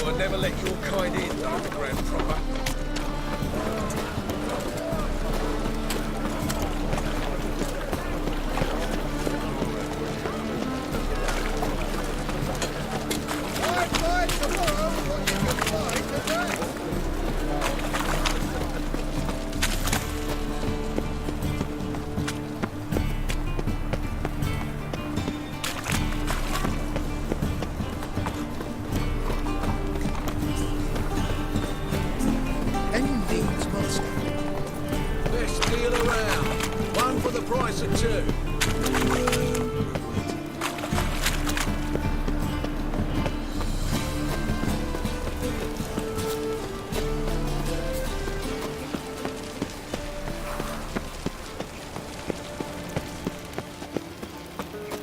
law and never let your kind in, underground proper. Fight tomorrow what you can fight today. Price of two.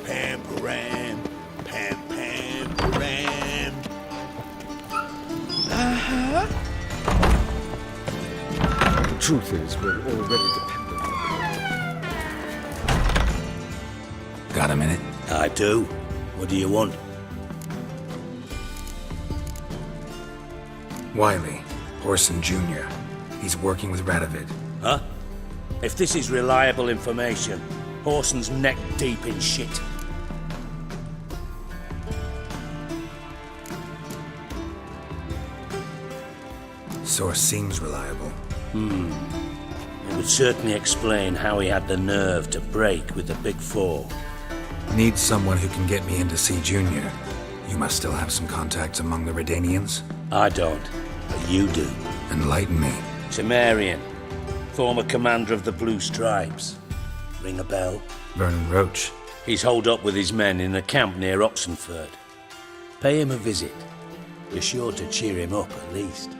Pam param, pam pam param. The truth is, we're already dependent on it. Got a minute? I do. What do you want? Wiley, Orson Jr. He's working with Radovid. Huh? If this is reliable information, Horson's neck deep in shit. Source seems reliable. It would certainly explain how he had the nerve to break with the Big Four. Need someone who can get me in to see Junior. You must still have some contacts among the Redanians? I don't, but you do. Enlighten me. Cimmerian, former commander of the Blue Stripes. Ring a bell? Vernon Roach. He's holed up with his men in a camp near Oxenford. Pay him a visit. You're sure to cheer him up at least.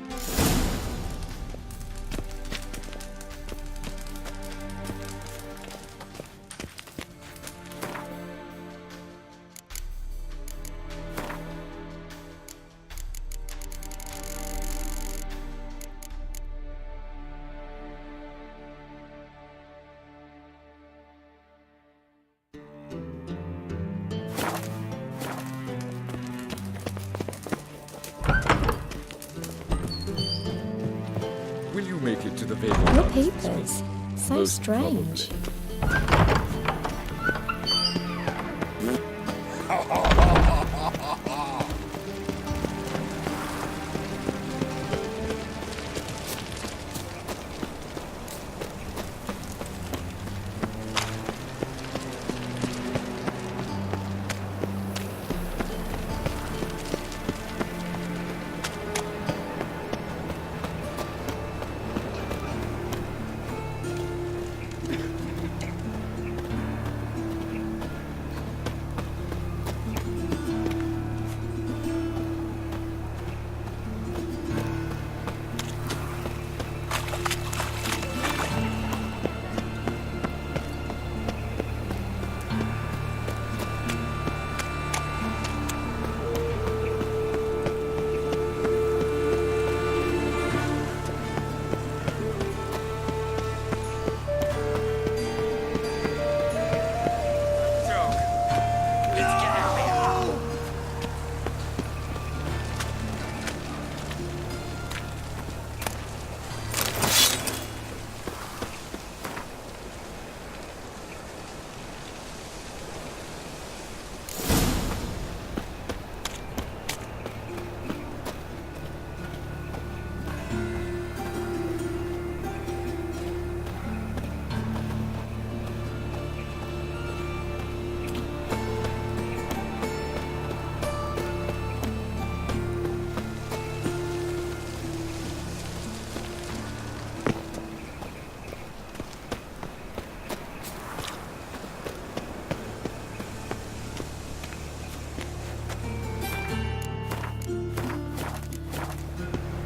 Will you make it to the Vega Your Gardens? papers. So Most strange.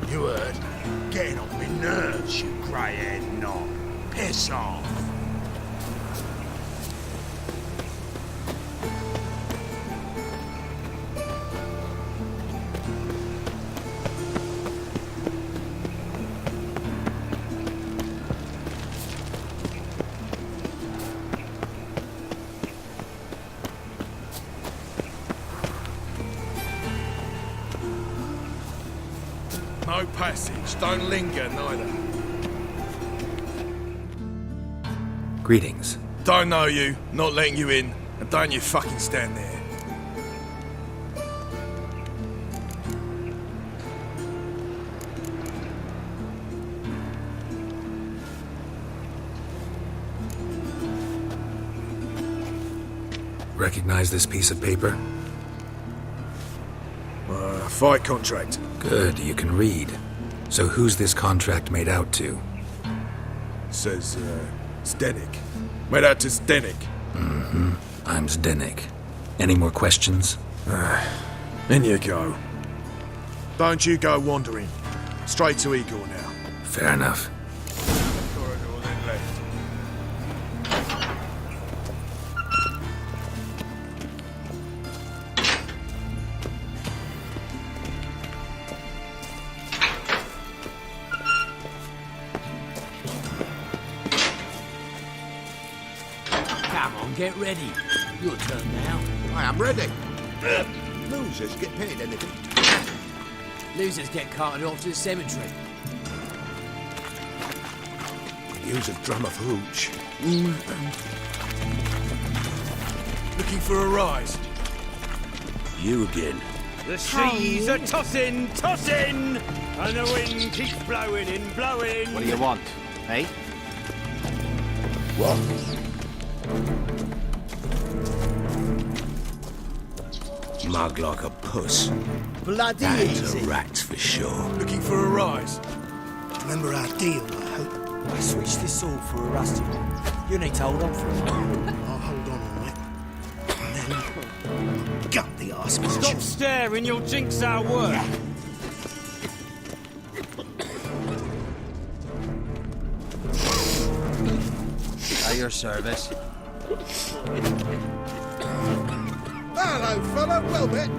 You heard? Getting on me nerves, you grey-haired knob. Piss off. No passage. Don't linger, neither. Greetings. Don't know you, not letting you in, and don't you fucking stand there. Recognize this piece of paper? Fight contract. Good, you can read. So who's this contract made out to? Says, Zdenek. Made out to Zdenek. I'm Zdenek. Any more questions? In you go. Don't you go wandering. Straight to Igor now. Fair enough. Corridor, then left. Come on, get ready. Your turn now. I am ready. Losers get paid anything. Losers get carted off to the cemetery. Use a drum of hooch. Looking for a rise. You again. The seas are tossing, tossing, and the wind keeps blowing and blowing. What do you want, eh? Mug like a puss. Bloody That's easy. a rat for sure. Looking for a rise. Remember our deal, I hope. I switched this sword for a rusty one. You need to hold on for a moment. I'll hold on all right. And then gut the arse. Stop staring, you'll jinx our work. At your service. Hello, fella. Well met.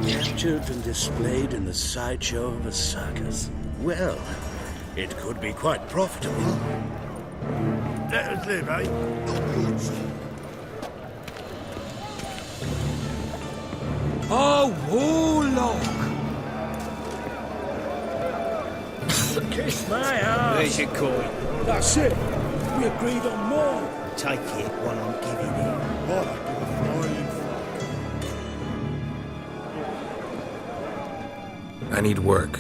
Captured and displayed in the sideshow of a circus. Well, it could be quite profitable. Let us live, eh? Oh, warlock! Kiss my ass. There's your coin. That's it. We agreed on more. Take it while I'm giving it. I need work.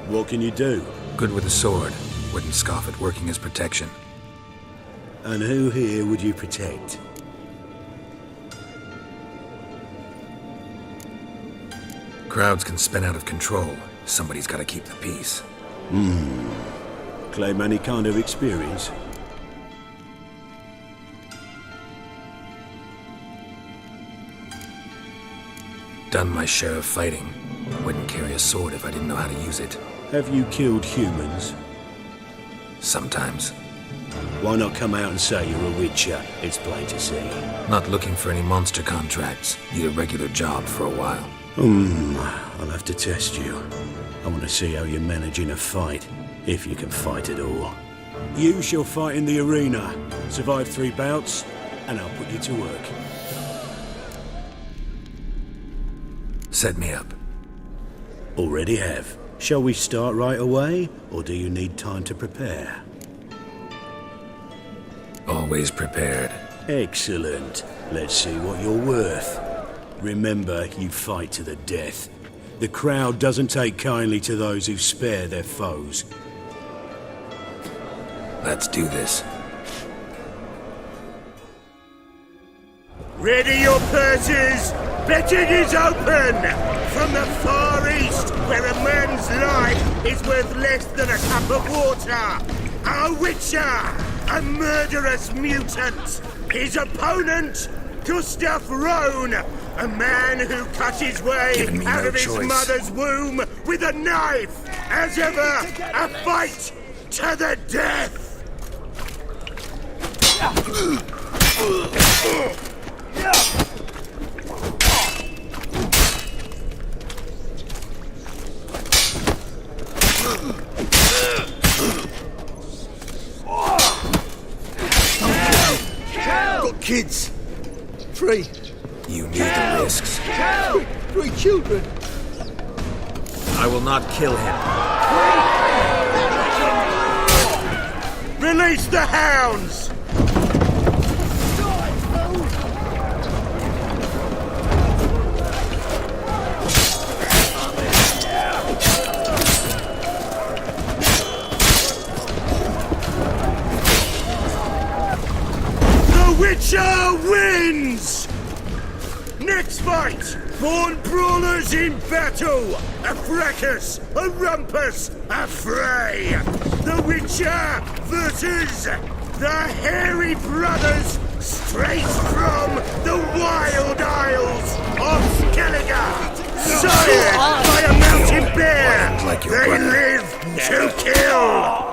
What can you do? Good with a sword. Wouldn't scoff at working as protection. And who here would you protect? Crowds can spin out of control. Somebody's got to keep the peace. Claim any kind of experience? Done my share of fighting. Wouldn't carry a sword if I didn't know how to use it. Have you killed humans? Sometimes. Why not come out and say you're a witcher? It's plain to see. Not looking for any monster contracts. Need a regular job for a while. I'll have to test you. I want to see how you manage in a fight, if you can fight at all. You shall fight in the arena, survive 3 bouts, and I'll put you to work. Set me up. Already have. Shall we start right away, or do you need time to prepare? Always prepared. Excellent. Let's see what you're worth. Remember, you fight to the death. The crowd doesn't take kindly to those who spare their foes. Let's do this. Ready your purses! Betting is open! From the far east, where a man's life is worth less than a cup of water! A witcher! A murderous mutant! His opponent, Gustav Rohn! A man who cut his way Giving me out no of his choice. mother's womb with a knife! As ever, a fight to the death! Got kids. 3. You need the risks. 3 children. I will not kill him. Release the hounds! The Witcher wins! Next fight! Born brawlers in battle! A fracas, a rumpus, a fray! The Witcher versus the Hairy Brothers, straight from the wild isles of Skellige! Sired by a mountain bear! Like your They brother. live to kill!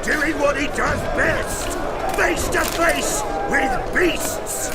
Doing what he does best, face to face with beasts.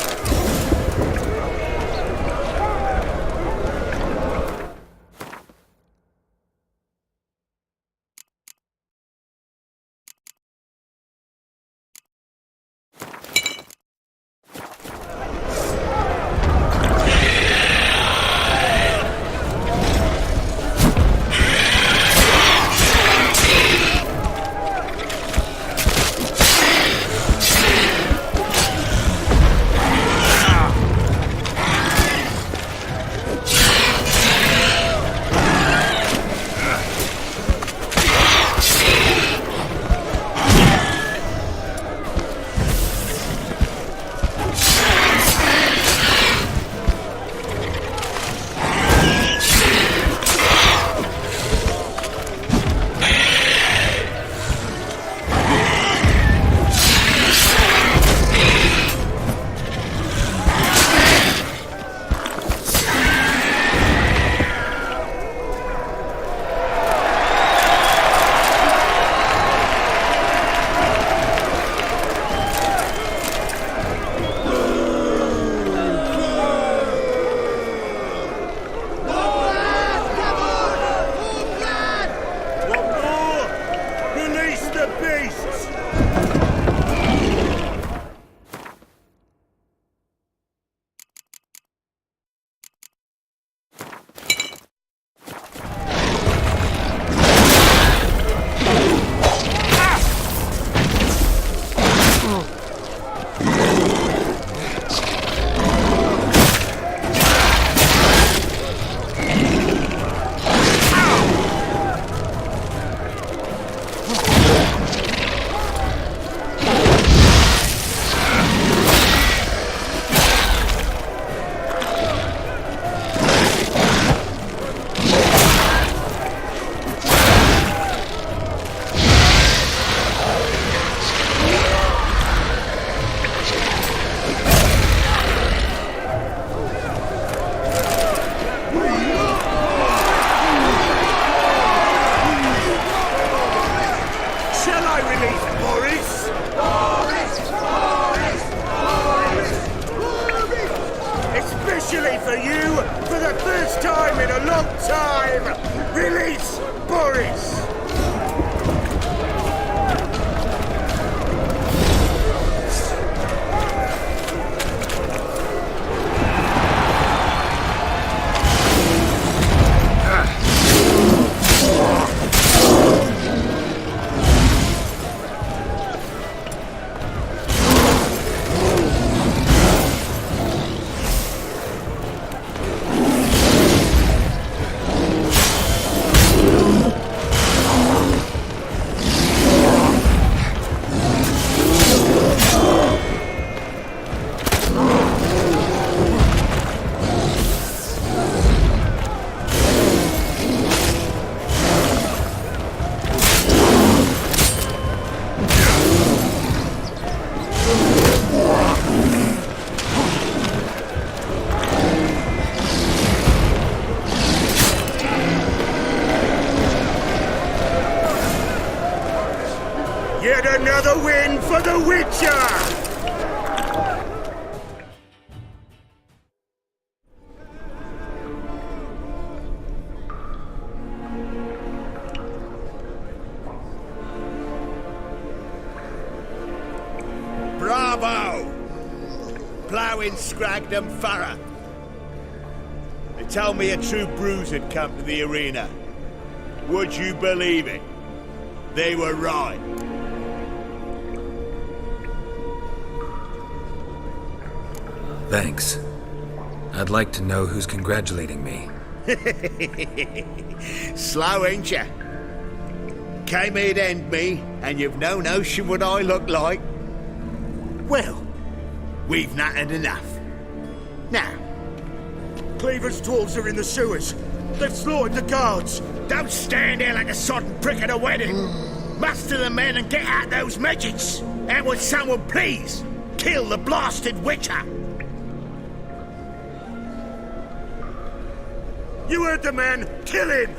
Especially for you, for the first time in a long time! Release Boris! And another win for the Witcher! Bravo! Ploughing Scragdom Thorough. They told me a true bruise had come to the arena. Would you believe it? They were right. Thanks. I'd like to know who's congratulating me. Slow, ain't ya? Came here to end me, and you've no notion what I look like. Well, we've nattered enough. Now, Cleaver's tools are in the sewers. They've slaughtered the guards. don't stand there like a sodden prick at a wedding. Muster the men and get out those midgets. And would someone please kill the blasted witcher? You heard the man. Kill him!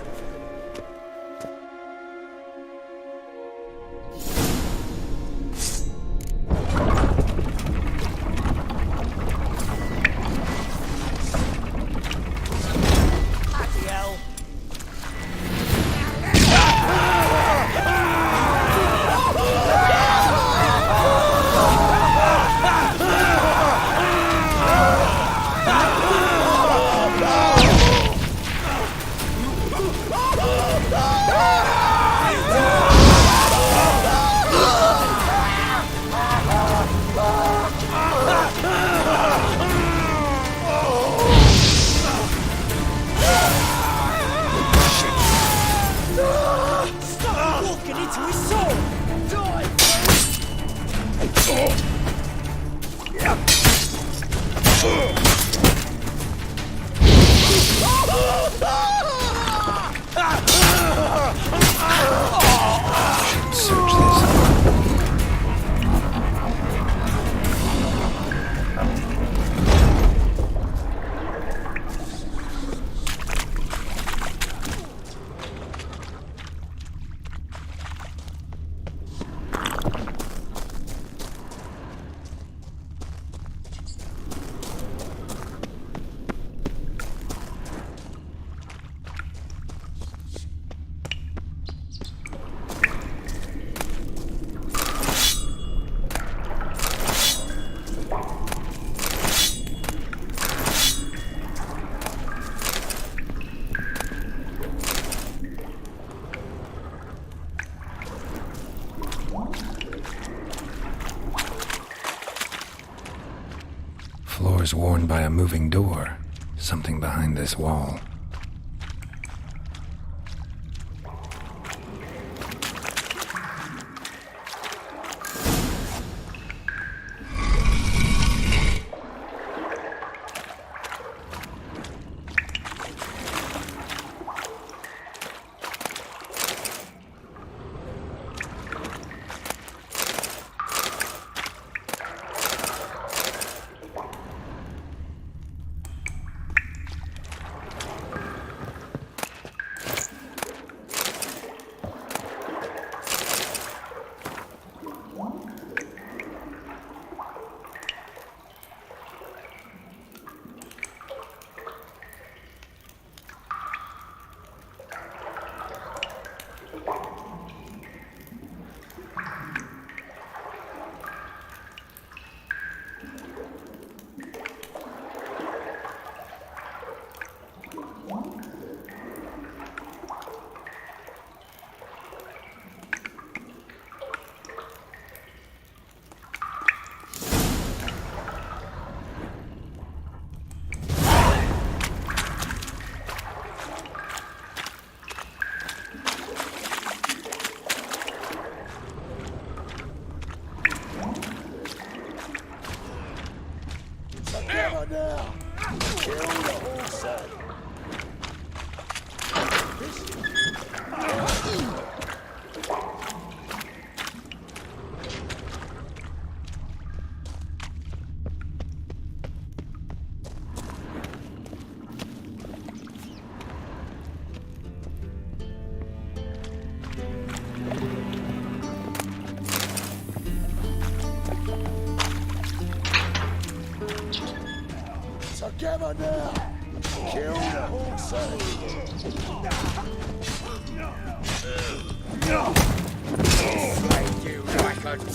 Search this. Floors worn by a moving door. Something behind this wall. Together now! Kill the horses! Slay you like a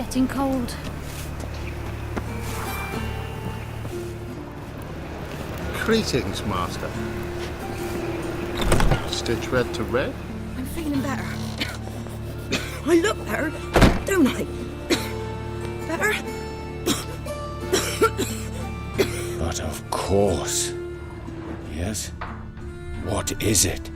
Getting cold. Greetings, Master. Stitch red to red? I'm feeling better. I look better, don't I? Better? But of course. Yes? What is it?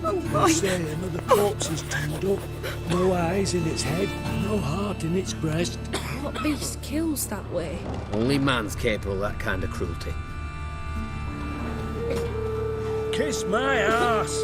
Oh, my. Saying of the corpse is turned up. No eyes in its head, no heart in its breast. What beast kills that way? Only man's capable of that kind of cruelty. Kiss my ass!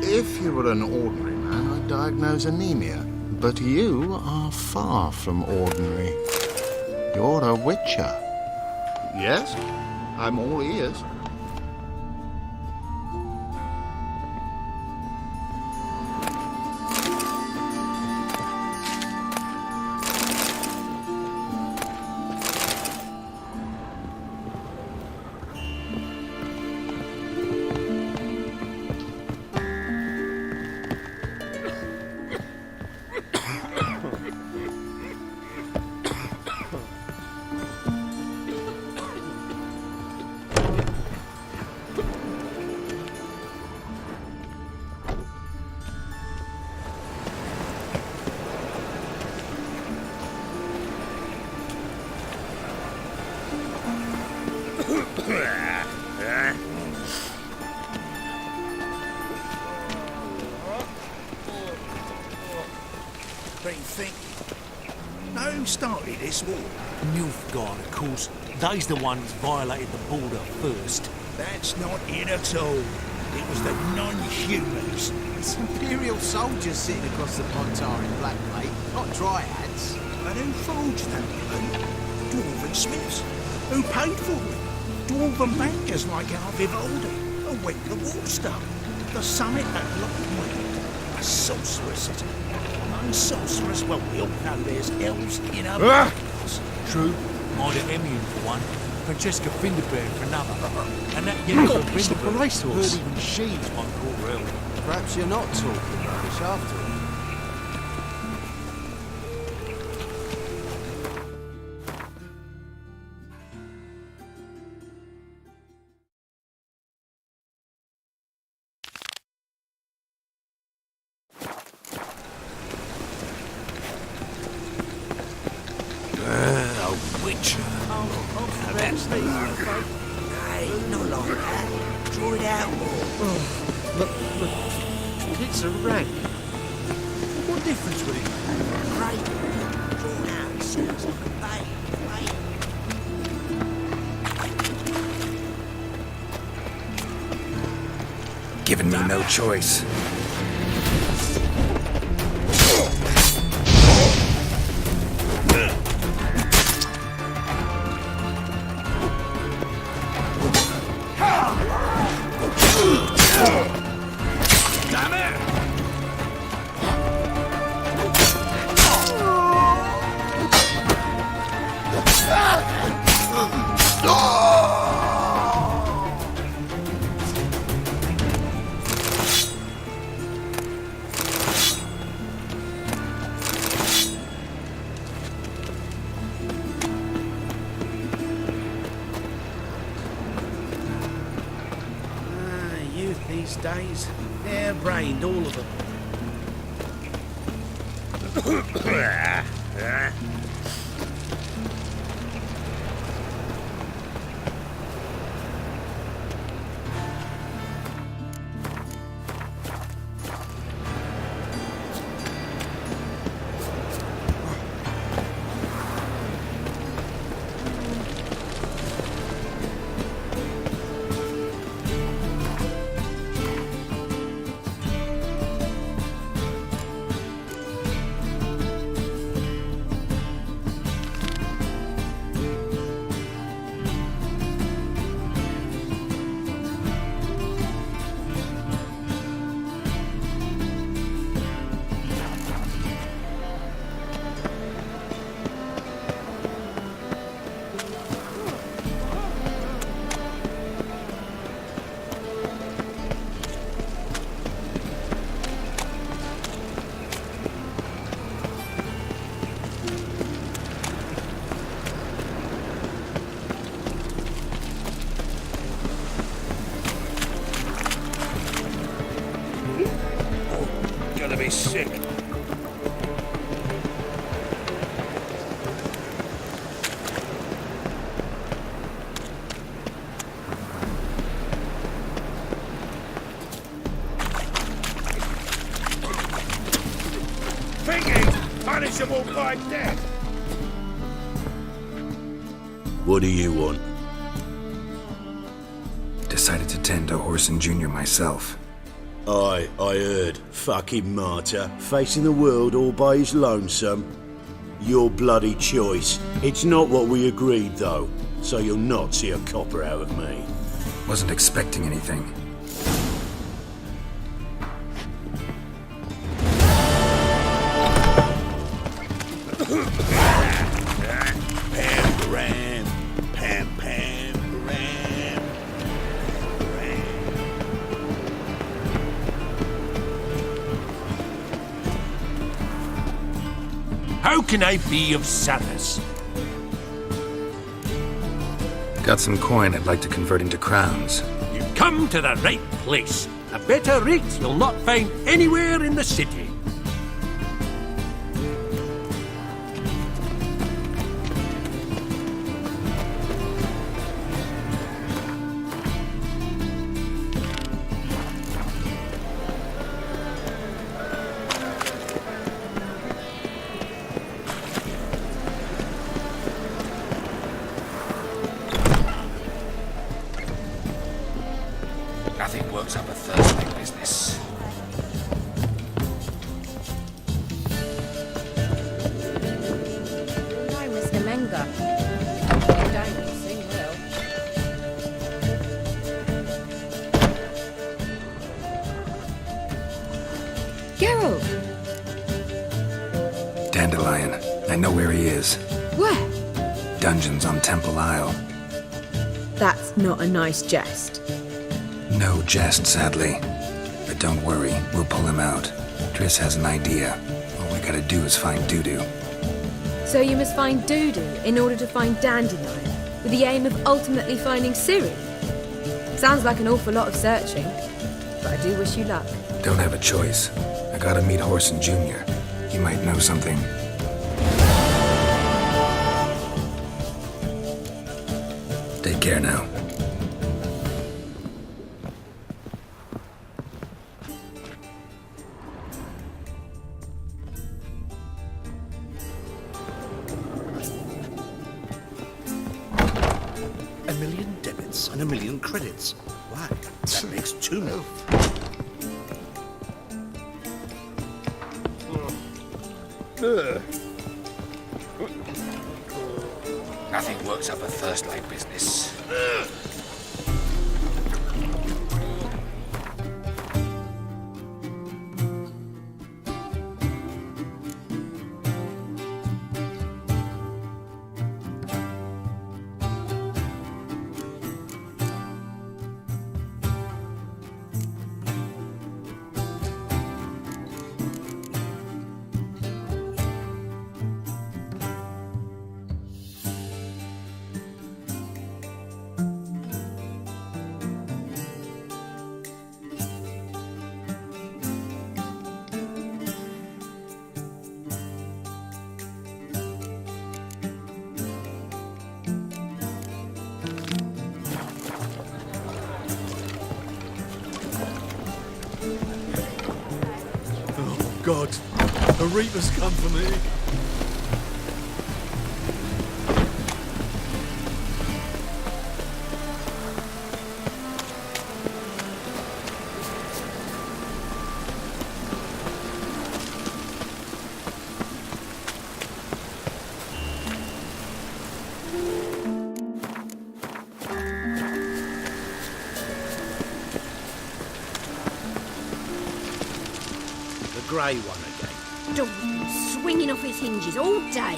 If you were an ordinary man, I'd diagnose anemia. But you are far from ordinary. You're a witcher. Yes, I'm all ears. Been thinking. Now who started this war? Nilfgaard, of course. They's the ones violated the border first. That's not it at all. It was the non-humans. It's Imperial soldiers sitting across the pontar in black plate, not dryads. And who forged them? Dwarven smiths. Who paid for them? Dwarven bankers like our Vivaldi. And when the war started, the summit at Lockwood. A sorcerer's city. Among sorcerers, well, we all know there's elves in other True. Ida Emion for one. Francesca Finderberg for another. And that Jennifer Finderberg, heard even she's one quarter elf. Perhaps you're not talking rubbish after all. Witcher. Now that's the Hey, not like that. Draw it out more. But it's a rag. What difference would it make? Great. Draw it out. It sounds like a bay. Giving me no choice. These days, hair-brained, all of them. Gonna be sick. Thinking punishable by death. What do you want? Decided to tend to Horson Jr. myself. I heard. Fucking martyr, facing the world all by his lonesome. Your bloody choice. It's not what we agreed, though, so you'll not see a copper out of me. Wasn't expecting anything. How can I be of service? Got some coin I'd like to convert into crowns. You've come to the right place. A better rate you'll not find anywhere in the city. Nothing works up a thirst like business. Hi, Mr. Menga. You don't sing well. Geralt! Dandelion. I know where he is. Where? Dungeons on Temple Isle. That's not a nice jest. No jest, sadly. But don't worry, we'll pull him out. Triss has an idea. All we gotta do is find Dudu. So you must find Dudu in order to find Dandelion, with the aim of ultimately finding Ciri? Sounds like an awful lot of searching, but I do wish you luck. Don't have a choice. I gotta meet Horson Jr. He might know something. Take care now. A million debits and a million credits. Why? That makes 2 million. Nothing works up a thirst like business. Oh, God. The Reaper's come for me. The grey one again. Dog's been swinging off his hinges all day.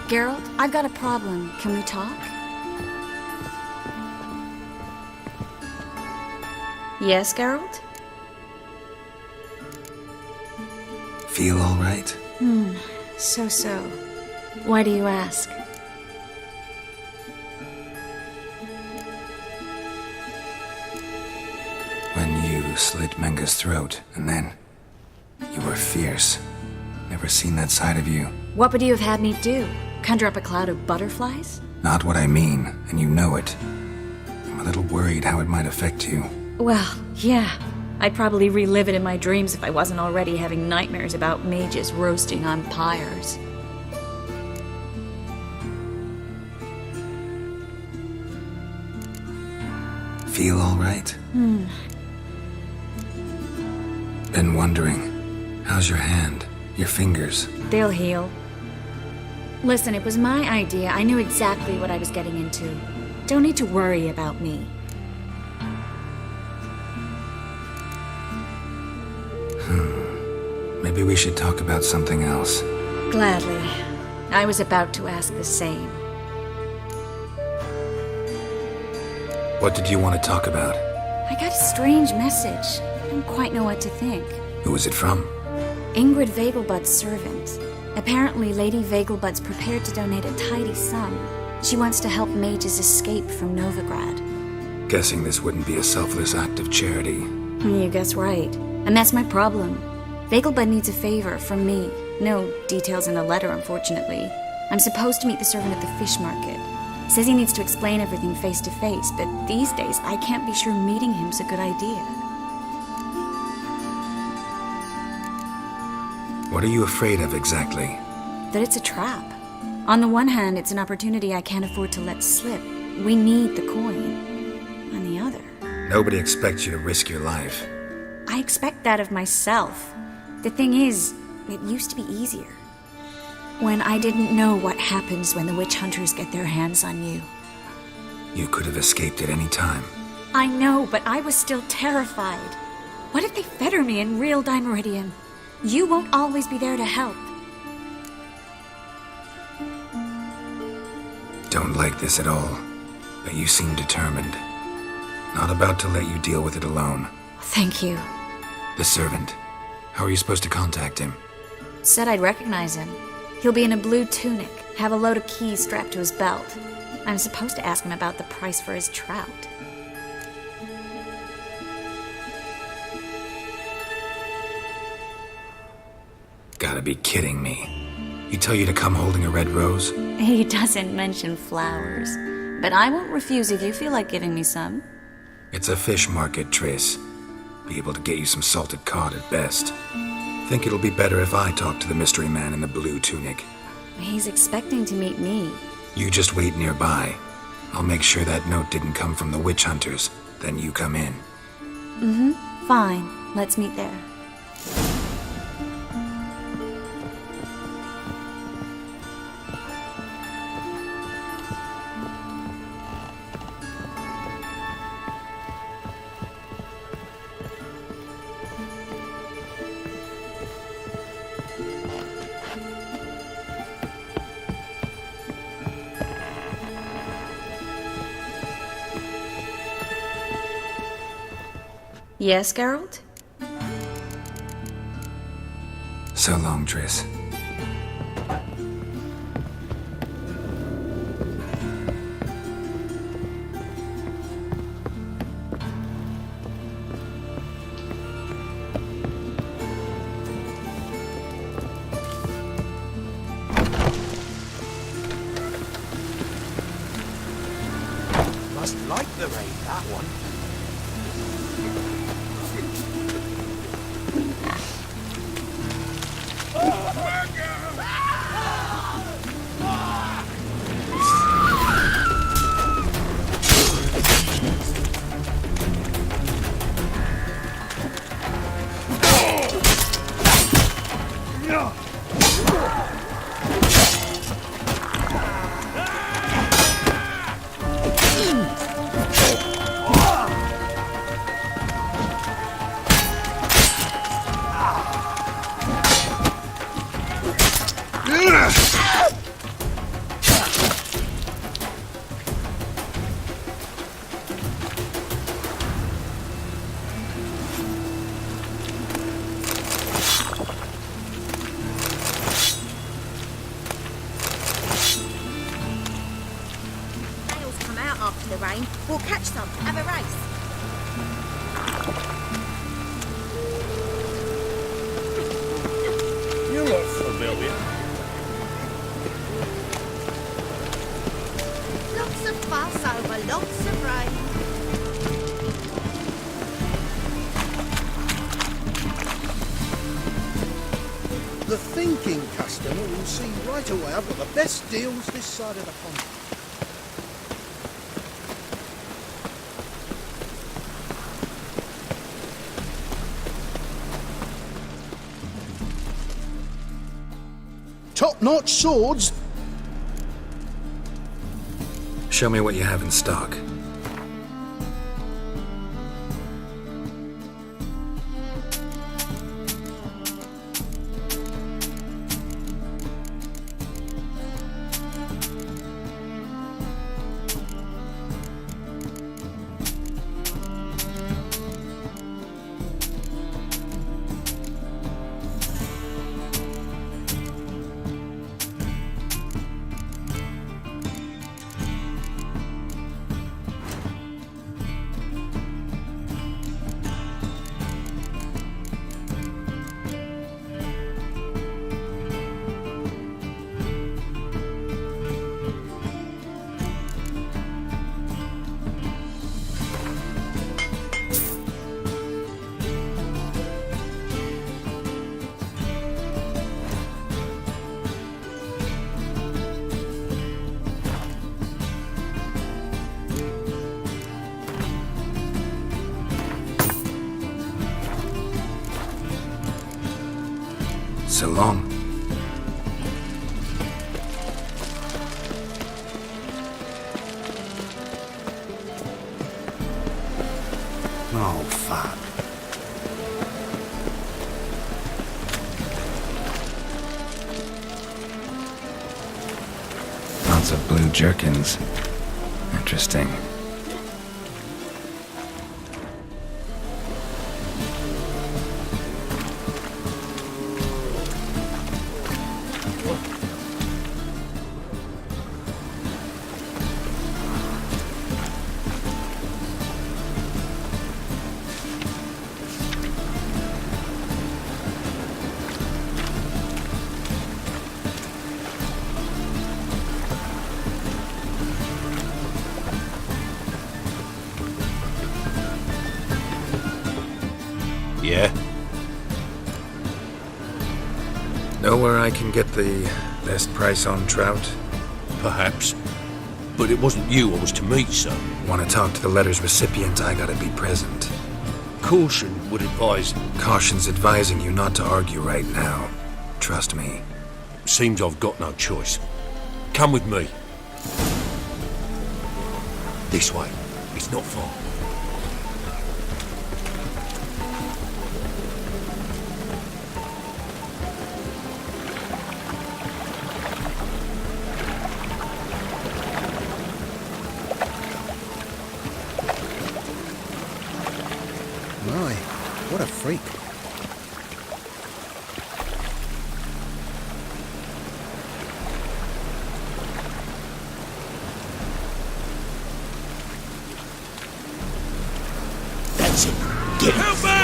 Geralt, I've got a problem. Can we talk? Yes, Geralt? Feel all right? So. Why do you ask? When you slit Menga's throat, and then you were fierce. Never seen that side of you. What would you have had me do? Conjure up a cloud of butterflies? Not what I mean, and you know it. I'm a little worried how it might affect you. Well, yeah. I'd probably relive it in my dreams if I wasn't already having nightmares about mages roasting on pyres. Feel all right? Been wondering. How's your hand? Your fingers? They'll heal. Listen, it was my idea. I knew exactly what I was getting into. Don't need to worry about me. Maybe we should talk about something else. Gladly. I was about to ask the same. What did you want to talk about? I got a strange message. I don't quite know what to think. Who was it from? Ingrid Vegelbud's servant. Apparently, Lady Vegelbud's prepared to donate a tidy sum. She wants to help mages escape from Novigrad. Guessing this wouldn't be a selfless act of charity. You guess right. And that's my problem. Vegelbud needs a favor from me. No details in a letter, unfortunately. I'm supposed to meet the servant at the fish market. Says he needs to explain everything face to face, but these days I can't be sure meeting him's a good idea. What are you afraid of exactly? That it's a trap. On the one hand, it's an opportunity I can't afford to let slip. We need the coin. On the other... Nobody expects you to risk your life. I expect that of myself. The thing is, it used to be easier. When I didn't know what happens when the witch hunters get their hands on you. You could have escaped at any time. I know, but I was still terrified. What if they fetter me in real Dimeridium? You won't always be there to help. Don't like this at all, but you seem determined. Not about to let you deal with it alone. Thank you. The servant. How are you supposed to contact him? Said I'd recognize him. He'll be in a blue tunic, have a load of keys strapped to his belt. I'm supposed to ask him about the price for his trout. Gotta be kidding me. He tell you to come holding a red rose? He doesn't mention flowers, but I won't refuse if you feel like giving me some. It's a fish market, Triss. Be able to get you some salted cod at best. Think it'll be better if I talk to the mystery man in the blue tunic. He's expecting to meet me. You just wait nearby. I'll make sure that note didn't come from the witch hunters. Then you come in. Mm-hmm. Fine. Let's meet there. Yes, Geralt? So long, Triss. Must like the raid, that one. After the rain, we'll catch some, have a race. You look familiar. Lots of fuss over lots of rain. The thinking customer will see right away I've got the best deals this side of the pond. Top-notch swords. Show me what you have in stock. So long. Oh, fuck. Lots of blue jerkins. Interesting. Yeah? Know where I can get the best price on trout? Perhaps. But it wasn't you I was to meet, sir. Want to talk to the letter's recipient, I gotta be present. Caution would advise... Caution's advising you not to argue right now. Trust me. Seems I've got no choice. Come with me. This way. It's not far. My, what a freak. That's it. Get it. Help me!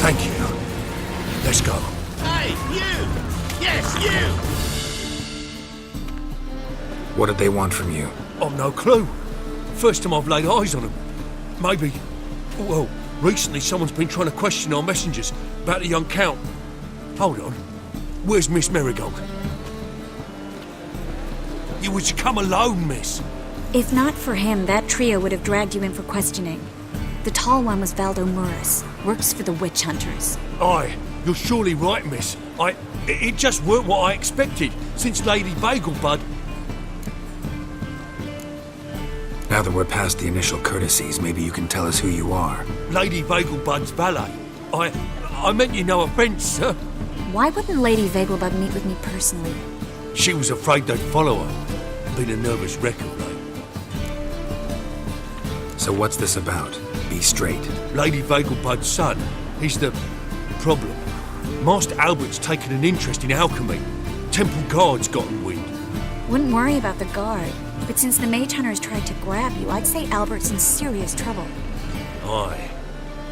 Thank you. Let's go. Hey, you! Yes, you! What did they want from you? I've no clue. First time I've laid eyes on them. Maybe... Well, recently someone's been trying to question our messengers about the young Count. Hold on. Where's Miss Marigold? You was to come alone, miss. If not for him, that trio would have dragged you in for questioning. The tall one was Valdo Murris, works for the witch hunters. Aye, you're surely right, miss. It just weren't what I expected, since Lady Bagelbud... Now that we're past the initial courtesies, maybe you can tell us who you are. Lady Bagelbud's valet. I meant you no offence, sir. Why wouldn't Lady Vegelbud meet with me personally? She was afraid they'd follow her. Been a nervous wreck of late. So what's this about? Be straight. Lady Vegelbud's son, he's the problem. Master Albert's taken an interest in alchemy. Temple Guard's gotten wind. Wouldn't worry about the guard, but since the mage hunters tried to grab you, I'd say Albert's in serious trouble. Aye.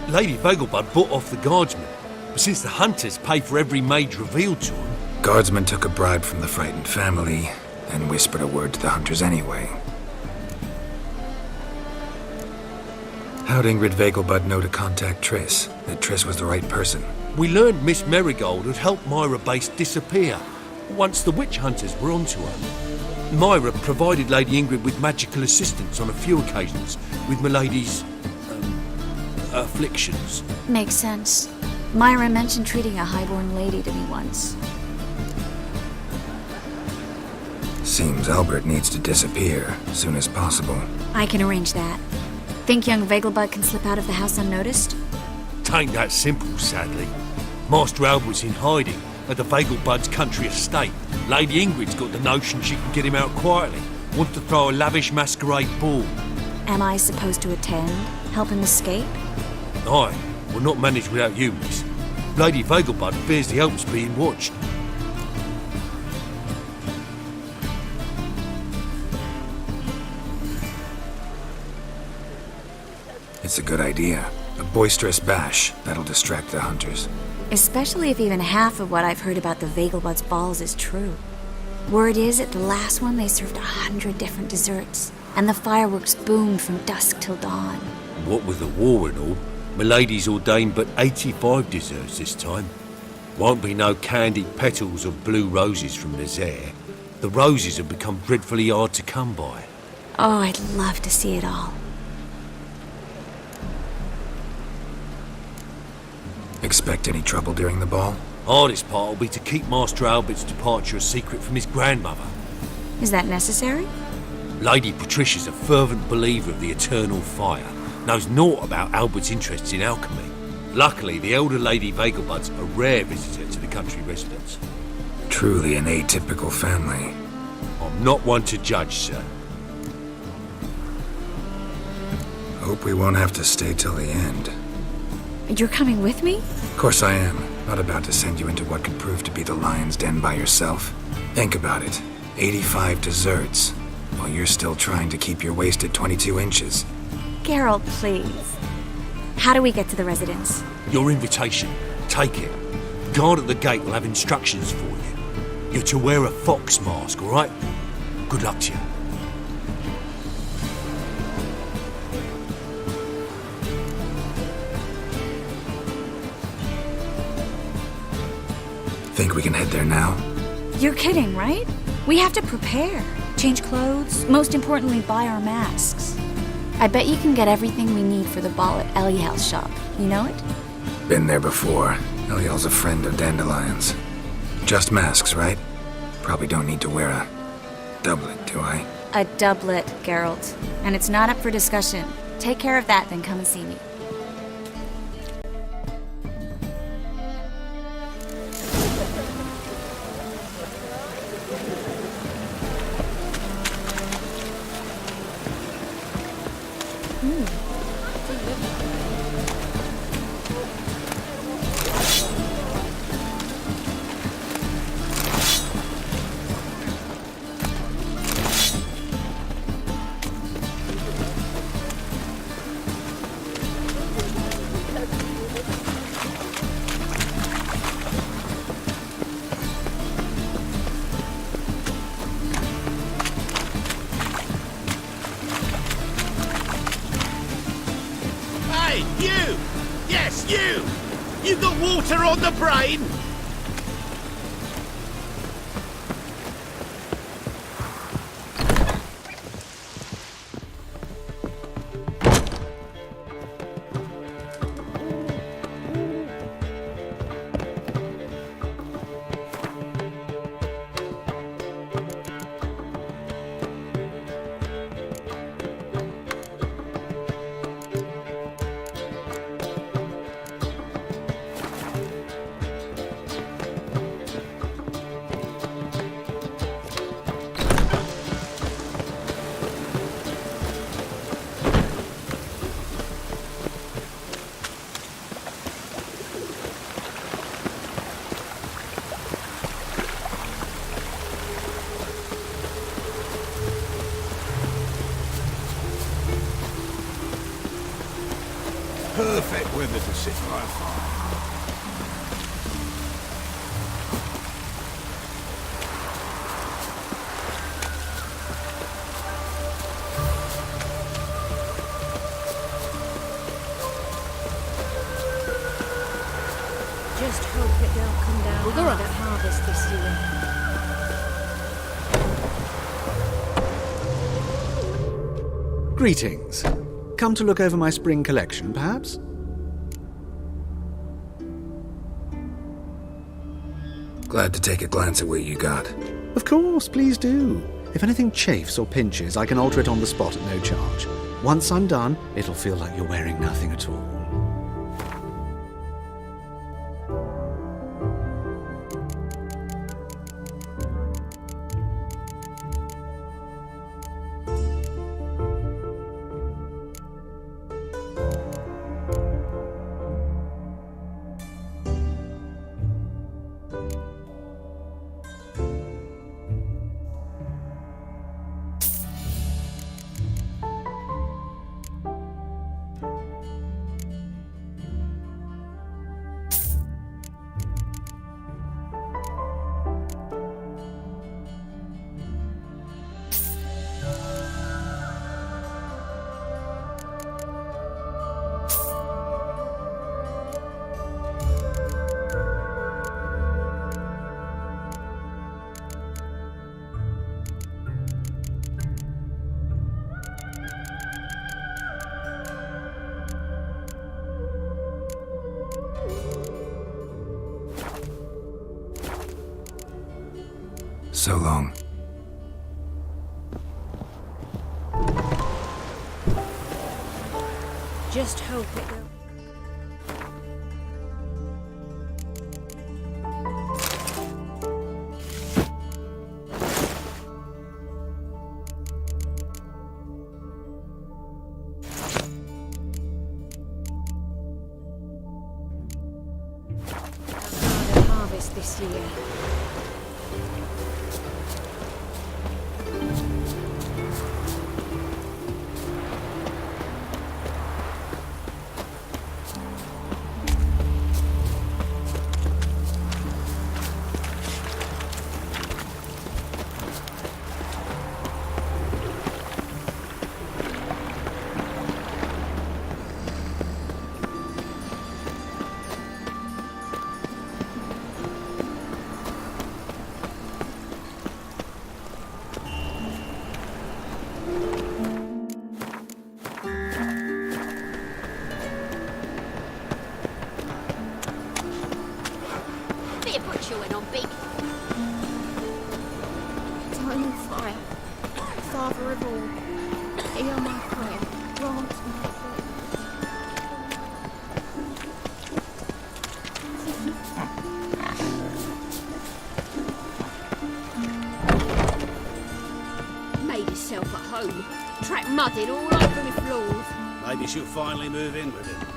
Lady Vegelbud bought off the guardsmen, but since the hunters pay for every mage revealed to them... Guardsmen took a bribe from the frightened family, and whispered a word to the hunters anyway. How'd Ingrid Vegelbud know to contact Triss? That Triss was the right person? We learned Miss Marigold had helped Myra Base disappear once the witch hunters were onto her. Myra provided Lady Ingrid with magical assistance on a few occasions with Milady's... afflictions. Makes sense. Myra mentioned treating a highborn lady to me once. Seems Albert needs to disappear as soon as possible. I can arrange that. Think young Vegelbud can slip out of the house unnoticed? Tain't that simple, sadly. Master Albert's in hiding at the Vegelbud's country estate. Lady Ingrid's got the notion she can get him out quietly. Wants to throw a lavish masquerade ball. Am I supposed to attend? Help him escape? Aye, will not manage without you, miss. Lady Vegelbud fears the Alps being watched. It's a good idea. A boisterous bash. That'll distract the hunters. Especially if even half of what I've heard about the Vegelbud's balls is true. Word is, at the last one they served 100 different desserts, and the fireworks boomed from dusk till dawn. What with the war and all, Milady's ordained but 85 deserts this time. Won't be no candied petals of blue roses from Nazaire. The roses have become dreadfully hard to come by. Oh, I'd love to see it all. Expect any trouble during the ball? Hardest part will be to keep Master Albert's departure a secret from his grandmother. Is that necessary? Lady Patricia's a fervent believer of the eternal fire, knows naught about Albert's interests in alchemy. Luckily, the elder Lady Vegelbud's a rare visitor to the country residence. Truly an atypical family. I'm not one to judge, sir. Hope we won't have to stay till the end. You're coming with me? Of course I am. Not about to send you into what could prove to be the lion's den by yourself. Think about it. 85 deserts, while you're still trying to keep your waist at 22 inches. Geralt, please. How do we get to the residence? Your invitation. Take it. Guard at the gate will have instructions for you. You're to wear a fox mask, all right? Good luck to you. Think we can head there now? You're kidding, right? We have to prepare. Change clothes, most importantly, buy our masks. I bet you can get everything we need for the ball at Eliel's shop. You know it? Been there before. Eliel's a friend of Dandelion's. Just masks, right? Probably don't need to wear a doublet, do I? A doublet, Geralt. And it's not up for discussion. Take care of that, then come and see me. Hey, you! Yes, you! You got water on the brain? Perfect weather to sit by a fire. Just hope it don't come down hard at harvest this year. Greetings. Come to look over my spring collection, perhaps? Glad to take a glance at what you got. Of course, please do. If anything chafes or pinches, I can alter it on the spot at no charge. Once I'm done, it'll feel like you're wearing nothing at all. So long. Just hope it will. Harder harvest this year. chewing on big. Eternal fire, Father of all, hear my prayer, grant me made herself at home, track mudded all over my floors. Maybe she'll finally move in with him.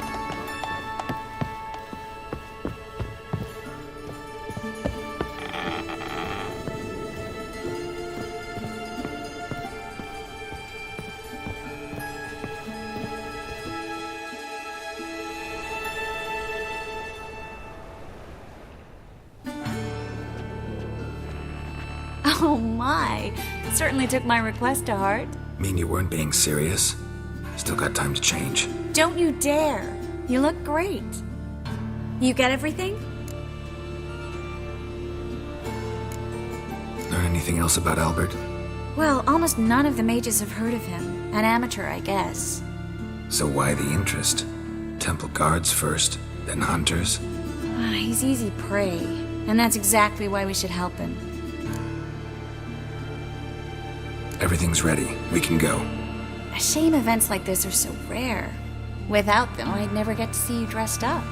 Oh my, certainly took my request to heart. Mean you weren't being serious? Still got time to change. Don't you dare. You look great. You get everything? Learn anything else about Albert? Well, almost none of the mages have heard of him. An amateur, I guess. So why the interest? Temple guards first, then hunters? He's easy prey, and that's exactly why we should help him. Everything's ready. We can go. A shame events like this are so rare. Without them, I'd never get to see you dressed up.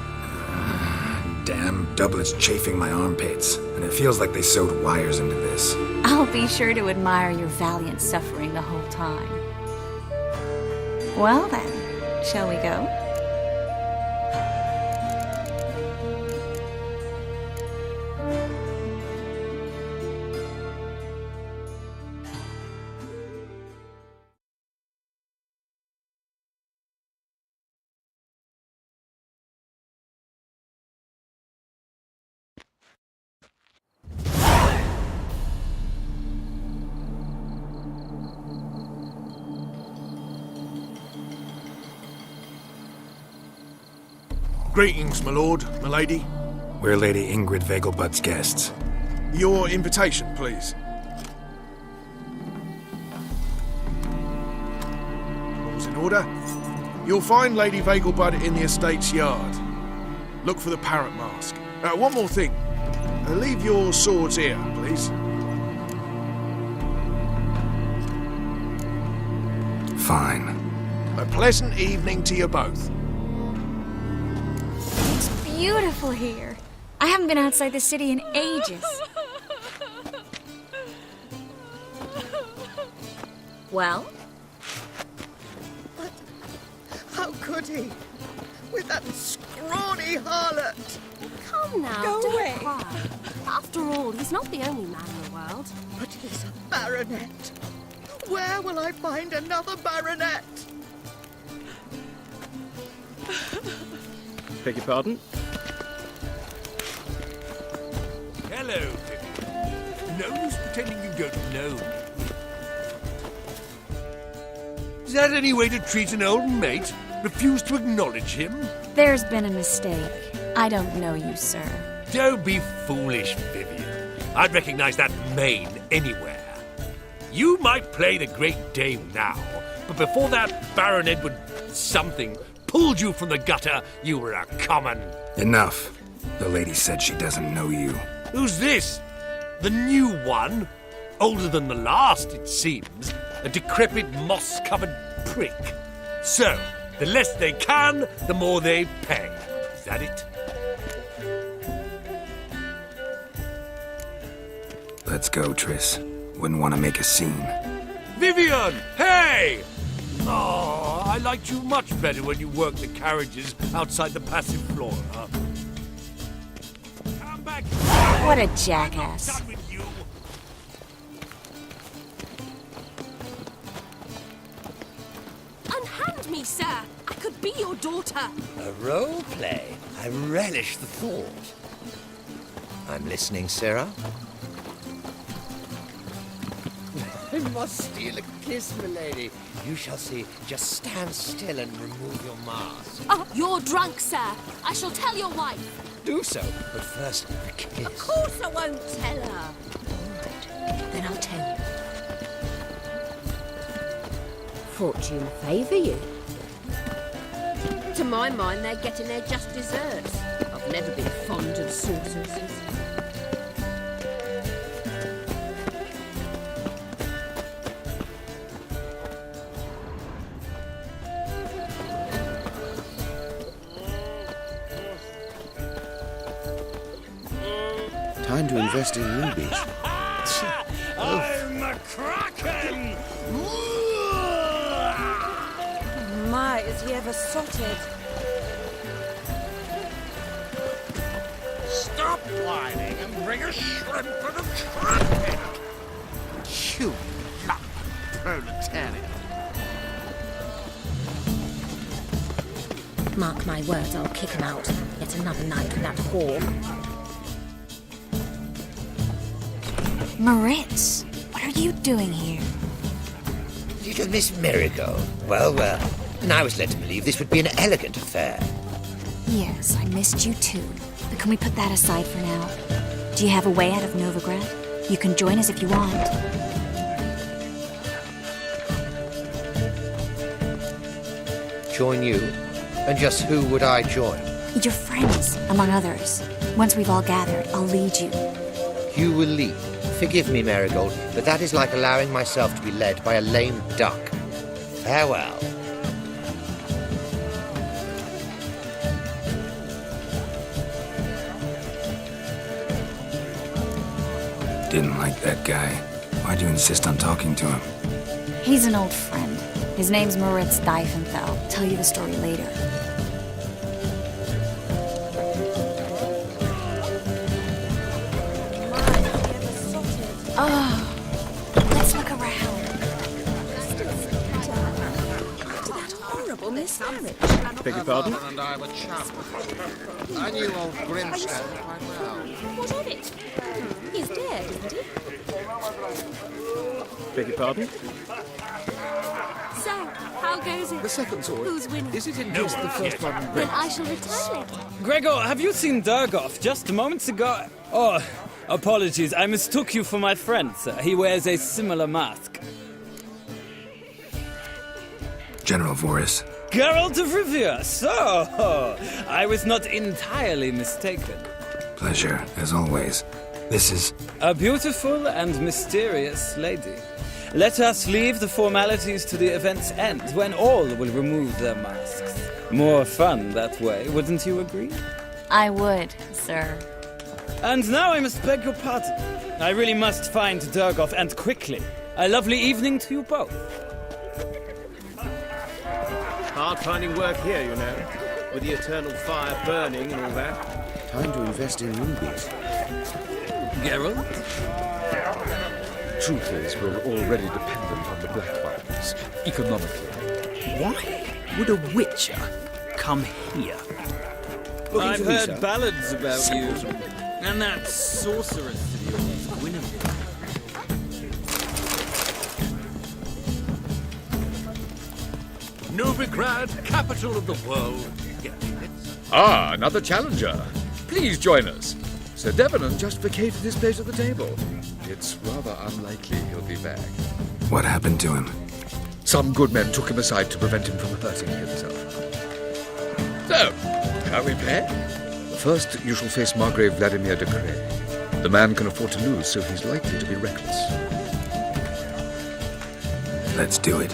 Damn doublets chafing my armpits, and it feels like they sewed wires into this. I'll be sure to admire your valiant suffering the whole time. Well then, shall we go? Greetings, my lord, my lady. We're Lady Ingrid Vegelbud's guests. Your invitation, please. All's in order. You'll find Lady Vegelbud in the estate's yard. Look for the parrot mask. One more thing. Leave your swords here, please. Fine. A pleasant evening to you both. Beautiful here. I haven't been outside the city in ages. Well? But how could he? With that scrawny harlot! Come now, Go don't away. cry. After all, he's not the only man in the world. But he's a baronet. Where will I find another baronet? Beg your pardon? Hello, Vicky. No use pretending you don't know me. Is that any way to treat an old mate? Refuse to acknowledge him? There's been a mistake. I don't know you, sir. Don't be foolish, Vivian. I'd recognize that mane anywhere. You might play the Great Dame now, but before that Baron Edward something pulled you from the gutter, you were a common... Enough. The lady said she doesn't know you. Who's this? The new one? older than the last, it seems. A decrepit, moss-covered prick. So, the less they can, the more they pay. Is that it? Let's go, Triss. Wouldn't want to make a scene. Vivian! Hey! Oh, I liked you much better when you worked the carriages outside the passive floor, huh? Come back! What a jackass. Unhand me, sir. I could be your daughter. A role play. I relish the thought. I'm listening, Sarah. I must steal a kiss, milady. You shall see. Just stand still and remove your mask. Oh, you're drunk, sir. I shall tell your wife. Do so, but first, a kiss. Of course I won't tell her. Then I'll tell you. Fortune favour you. To my mind, they're getting their just desserts. I've never been fond of sorceresses. Time to invest in rubies. I'm a kraken! My, is he ever sotted? Stop whining and bring a shrimp and a kraken! You lump proletariat. Mark my words, I'll kick him out. Yet another night with that whore. Moritz, what are you doing here? Little Miss Marigold. Well, well. And I was led to believe this would be an elegant affair. Yes, I missed you too. But can we put that aside for now? Do you have a way out of Novigrad? You can join us if you want. Join you? And just who would I join? Your friends, among others. Once we've all gathered, I'll lead you. You will lead. Forgive me, Marigold, but that is like allowing myself to be led by a lame duck. Farewell. Didn't like that guy. Why'd you insist on talking to him? He's an old friend. His name's Moritz Diefenfeld. Tell you the story later. Oh, let's look around. After that horrible miscarriage. Beg your pardon? And I were chums. I knew old Grimstone quite well. What of it? He's dead, isn't he? Beg your pardon? So, how goes it? The second sword. Who's winning? Is it in just the first one? Then I shall return later. Gregor, have you seen Durgoff just moments ago? Oh, apologies. I mistook you for my friend, sir. He wears a similar mask. General Voris. Geralt of Rivia. So, I was not entirely mistaken. Pleasure, as always. This is... A beautiful and mysterious lady. Let us leave the formalities to the event's end, when all will remove their masks. More fun that way, wouldn't you agree? I would, sir. And now I must beg your pardon. I really must find Durgoff, and quickly. A lovely evening to you both. Hard finding work here, you know, with the eternal fire burning and all that. Time to invest in rubies. Geralt? Truth is, we're already dependent on the black ones, economically. Why would a witcher come here? I've heard ballads about you. And that sorceress of yours, Guinevere. Novigrad, capital of the world. Ah, another challenger. Please join us. Sir Devenant just vacated his place at the table. It's rather unlikely he'll be back. What happened to him? Some good men took him aside to prevent him from hurting himself. So, shall we play? First, you shall face Margrave Vladimir de Cray. The man can afford to lose, so he's likely to be reckless. Let's do it.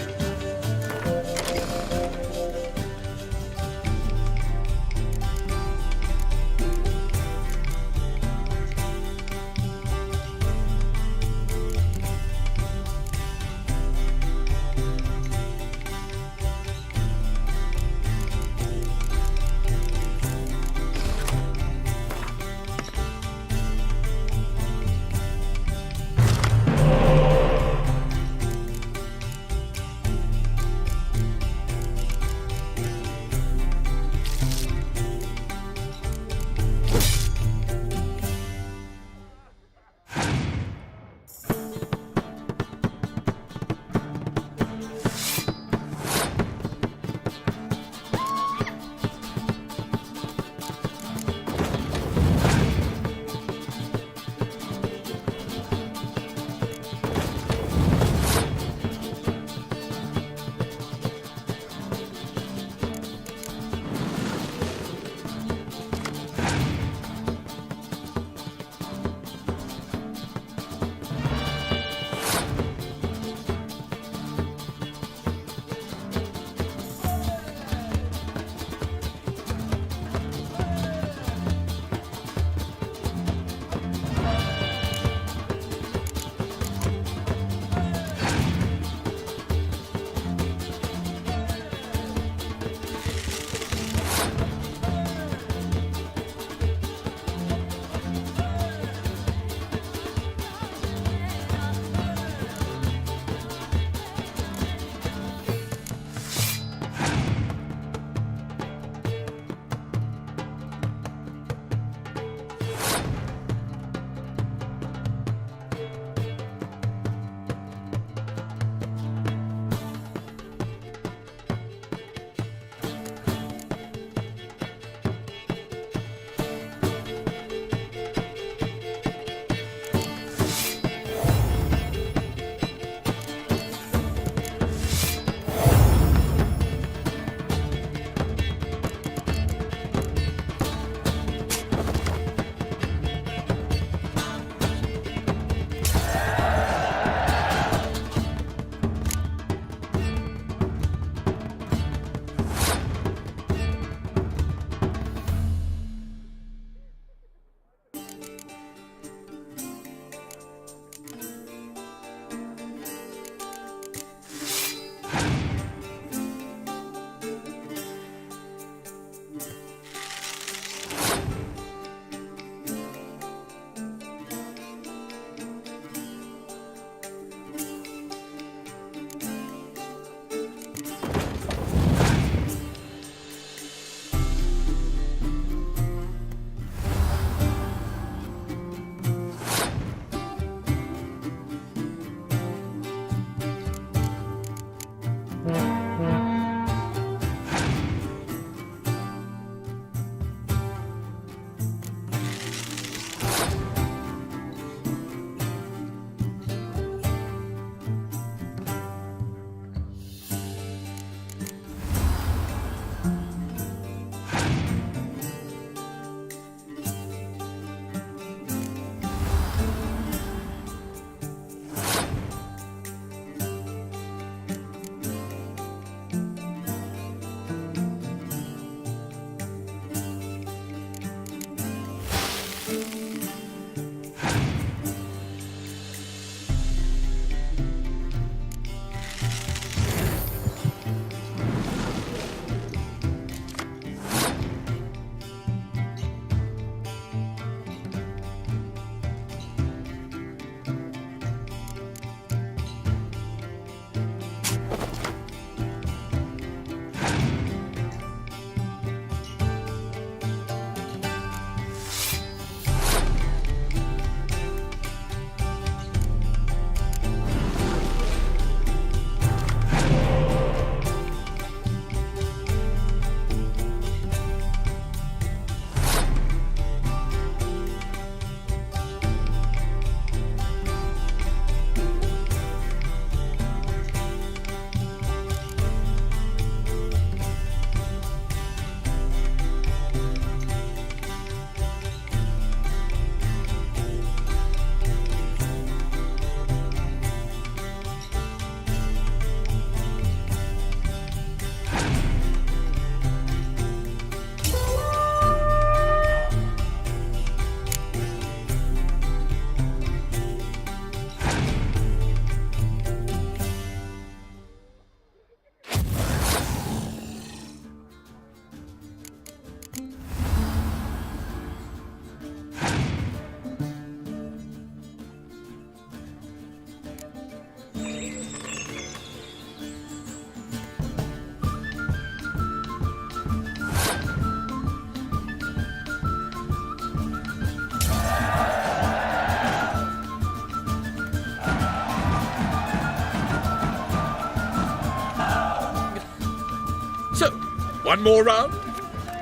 One more round?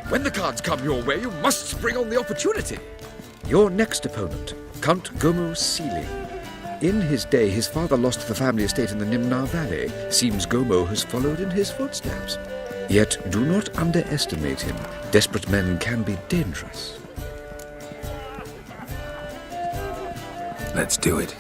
When the cards come your way, you must spring on the opportunity. Your next opponent, Count Gomo Sealing. In his day, his father lost the family estate in the Nimnar Valley. Seems Gomo has followed in his footsteps. Yet do not underestimate him. Desperate men can be dangerous. Let's do it.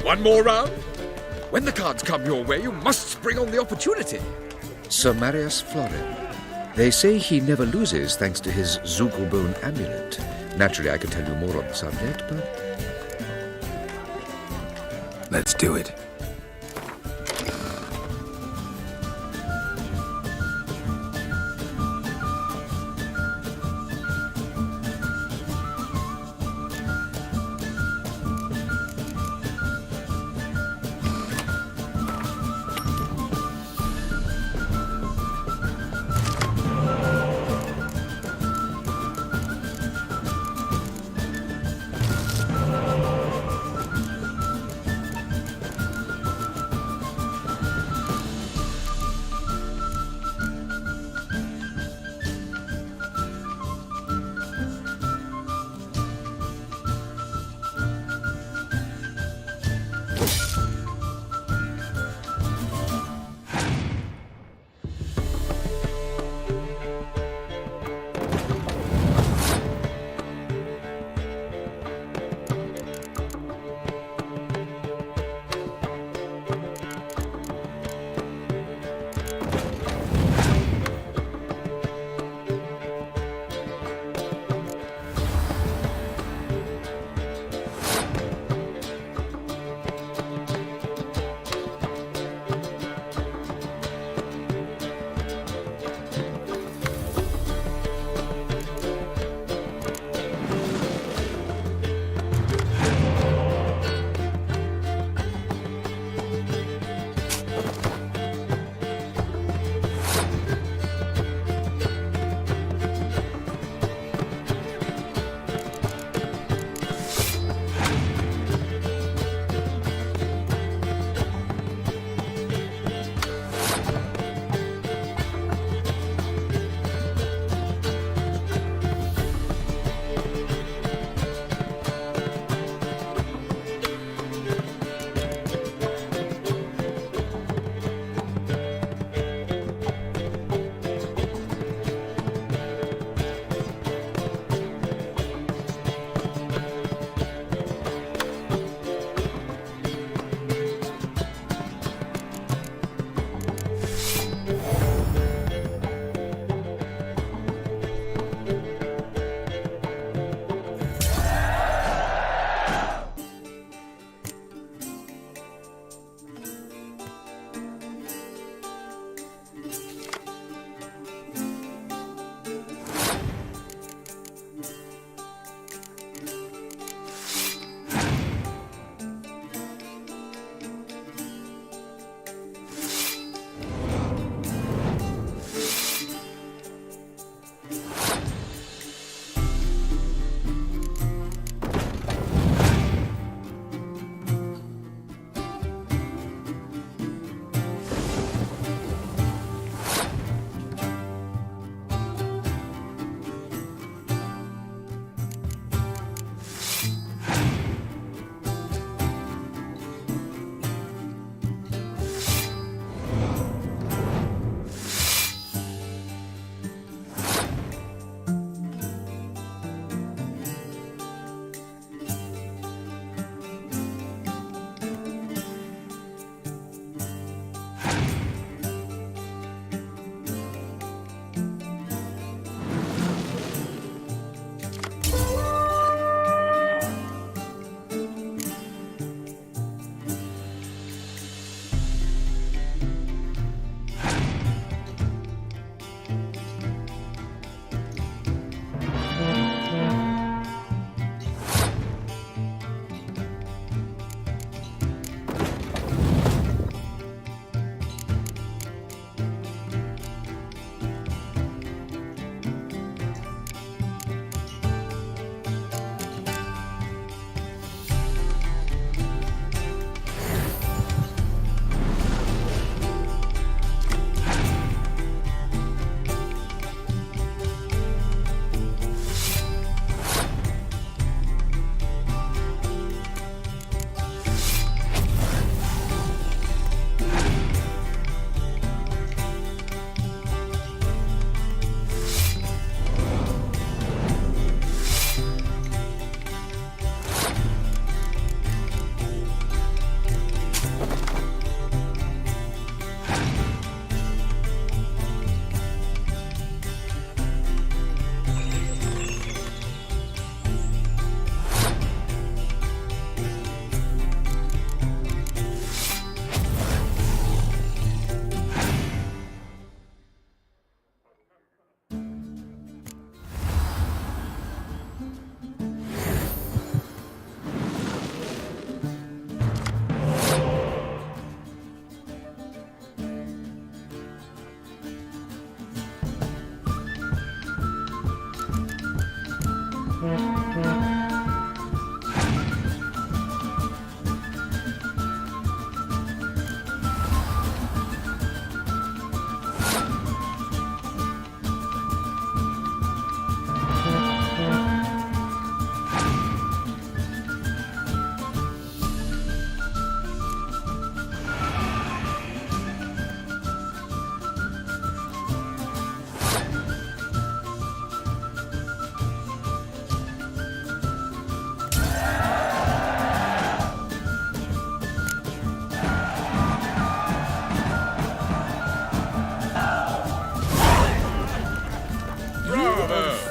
One more round? When the cards come your way, you must spring on the opportunity. Sir Marius Florin. They say he never loses thanks to his Zugelbone amulet. Naturally, I could tell you more on the subject, but... Let's do it.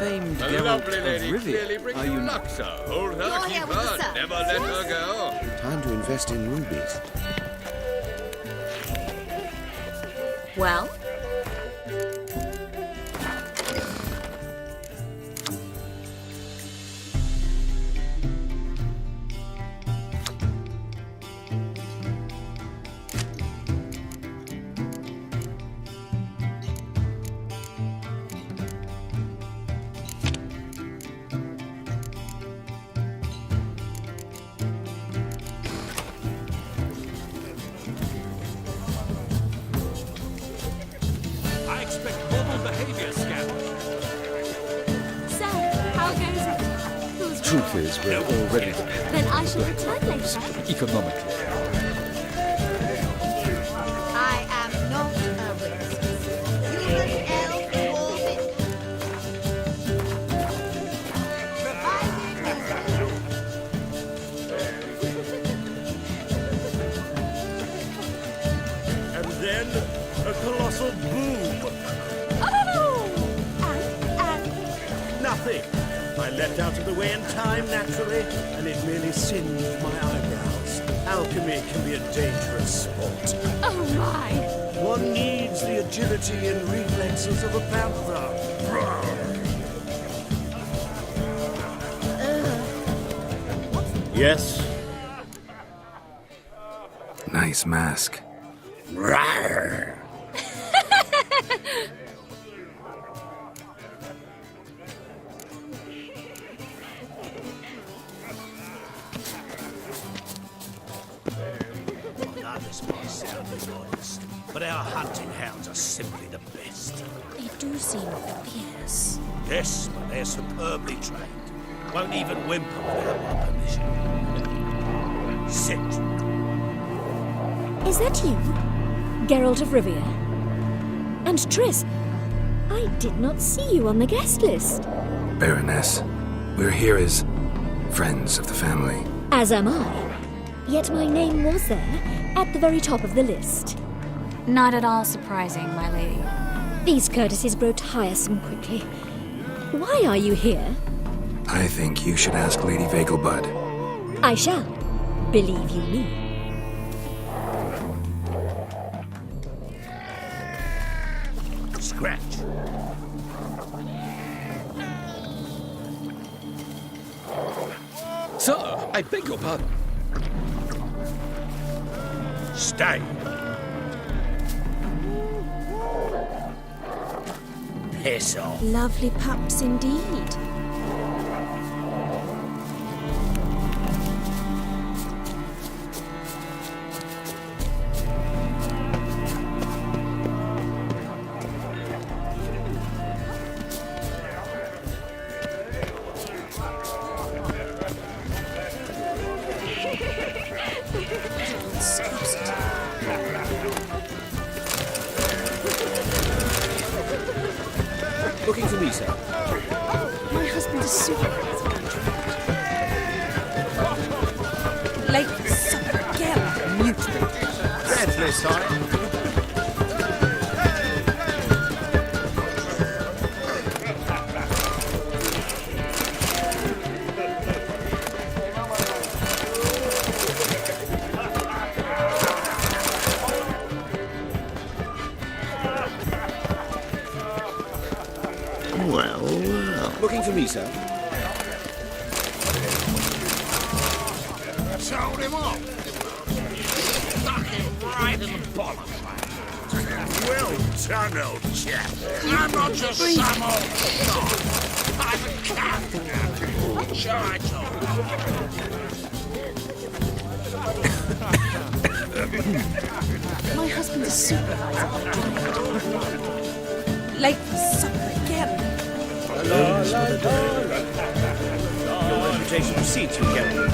famed A Geralt lovely of lady Rivia, clearly brings are you you luck, sir. Hold her, You're keep here with the her, servants, never let her go. Time to invest in rubies. Well? I expect normal behavior, Scout. So, how goes it? Who's Truth is, we're already dependent Then I shall return later. economically. I am not a risk. Human elf orbit. And then a colossal boom. Oh! And Nothing. I leapt out of the way in time, naturally, and it merely singed my eyebrows. Alchemy can be a dangerous sport. oh my! One needs the agility and reflexes of a panther. Yes? Nice mask. Rawr. Others may sound modest, but our hunting hounds are simply the best. They do seem fierce. Yes, but they're superbly trained. Won't even whimper without my permission. Sit. Is that you? Geralt of Rivia? And Triss, I did not see you on the guest list. Baroness, we're here as friends of the family. As am I. Yet my name was there, at the very top of the list. Not at all surprising, my lady. These courtesies grow tiresome quickly. Why are you here? I think you should ask Lady Vegelbud. I shall. Believe you me. Scratch. Sir, I beg your pardon. Stay. Piss off. Lovely pups indeed. Looking for me, sir. My husband is super. Late for supper again. Mute them. Deadly sorry. Looking for me, sir. Sold him off. Stuck him right in the bollock. Well done, old chap. I'm not just some old sod. I'm a captain. Sure, I told My husband is supervisor. Late for supper again. Your reputation precedes you, Geralt.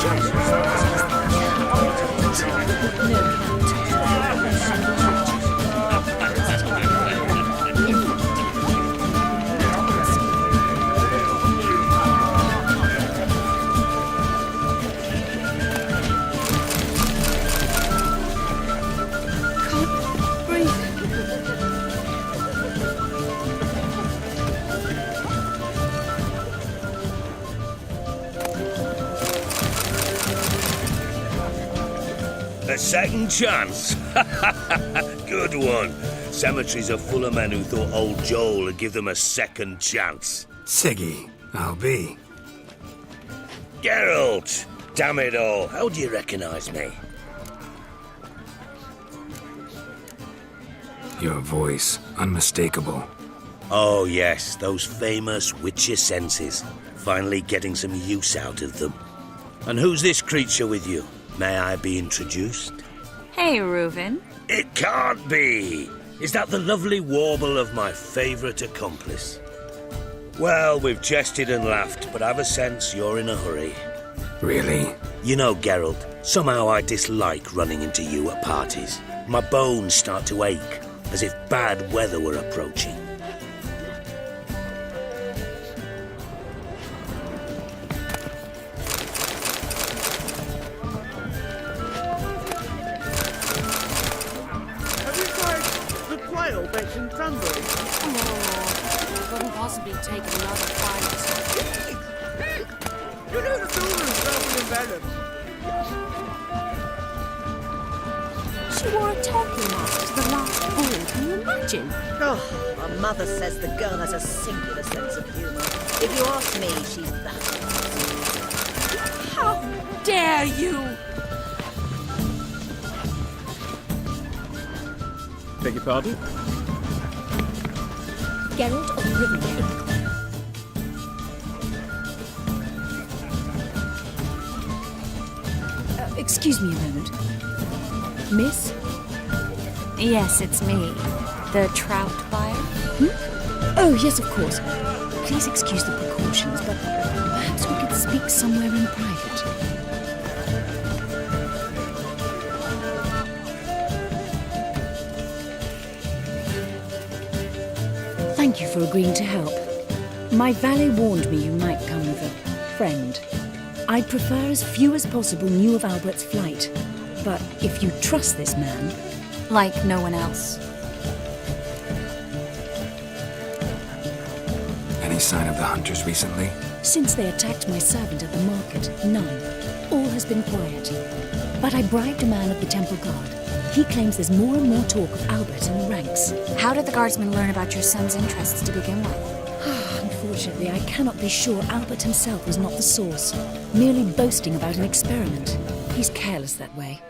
Can't breathe. Second chance. Good one. Cemeteries are full of men who thought old Joel would give them a second chance. Siggy, I'll be. Geralt! Damn it all. How do you recognize me? Your voice, unmistakable. Oh yes, those famous Witcher senses. Finally getting some use out of them. And who's this creature with you? May I be introduced? Hey, Reuven. It can't be! Is that the lovely warble of my favourite accomplice? Well, we've jested and laughed, but I've a sense you're in a hurry. Really? You know, Geralt, somehow I dislike running into you at parties. My bones start to ache, as if bad weather were approaching. Have you tried the quail based in cranberry? Oh, couldn't possibly take another bite. You know the children's travel in venom. She wore a turkey mask to the last ball. Can you imagine? Oh, my mother says the girl has a singular sense of humour. If you ask me, she's that. How dare you! Beg your pardon? Geralt of Rivendell. Excuse me a moment. Miss? Yes, it's me. The trout buyer? Oh, yes, of course. Please excuse the precautions, but perhaps we could speak somewhere in private. Thank you for agreeing to help. My valet warned me you might come with a friend. I'd prefer as few as possible knew of Albert's flight. But if you trust this man... Like no one else. Any sign of the hunters recently? Since they attacked my servant at the market, none. All has been quiet. But I bribed a man of the Temple Guard. He claims there's more and more talk of Albert in the ranks. How did the guardsmen learn about your son's interests to begin with? Unfortunately, I cannot be sure Albert himself was not the source, merely boasting about an experiment. He's careless that way.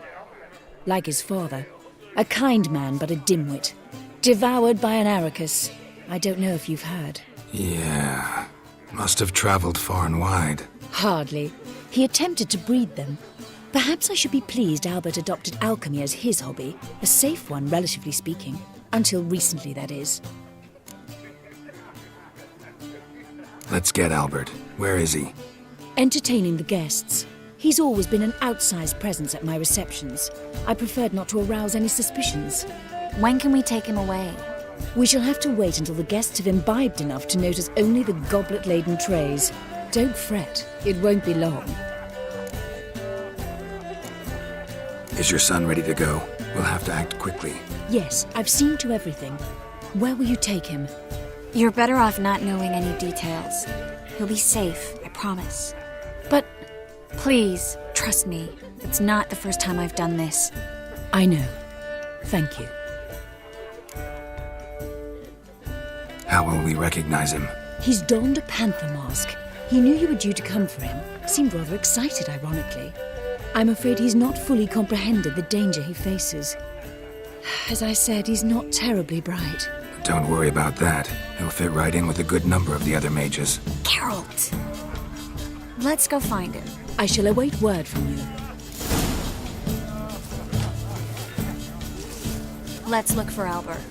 Like his father. A kind man, but a dimwit. Devoured by an Arrakis. I don't know if you've heard. Yeah. Must have traveled far and wide. Hardly. He attempted to breed them. Perhaps I should be pleased Albert adopted alchemy as his hobby. A safe one, relatively speaking. Until recently, that is. Let's get Albert. Where is he? Entertaining the guests. He's always been an outsized presence at my receptions. I preferred not to arouse any suspicions. When can we take him away? We shall have to wait until the guests have imbibed enough to notice only the goblet-laden trays. Don't fret. It won't be long. Is your son ready to go? We'll have to act quickly. Yes, I've seen to everything. Where will you take him? You're better off not knowing any details. He'll be safe, I promise. But... Please, trust me. It's not the first time I've done this. I know. Thank you. How will we recognize him? He's donned a panther mask. He knew you were due to come for him. Seemed rather excited, ironically. I'm afraid he's not fully comprehended the danger he faces. As I said, he's not terribly bright. Don't worry about that. He'll fit right in with a good number of the other mages. Geralt! Let's go find him. I shall await word from you. Let's look for Albert.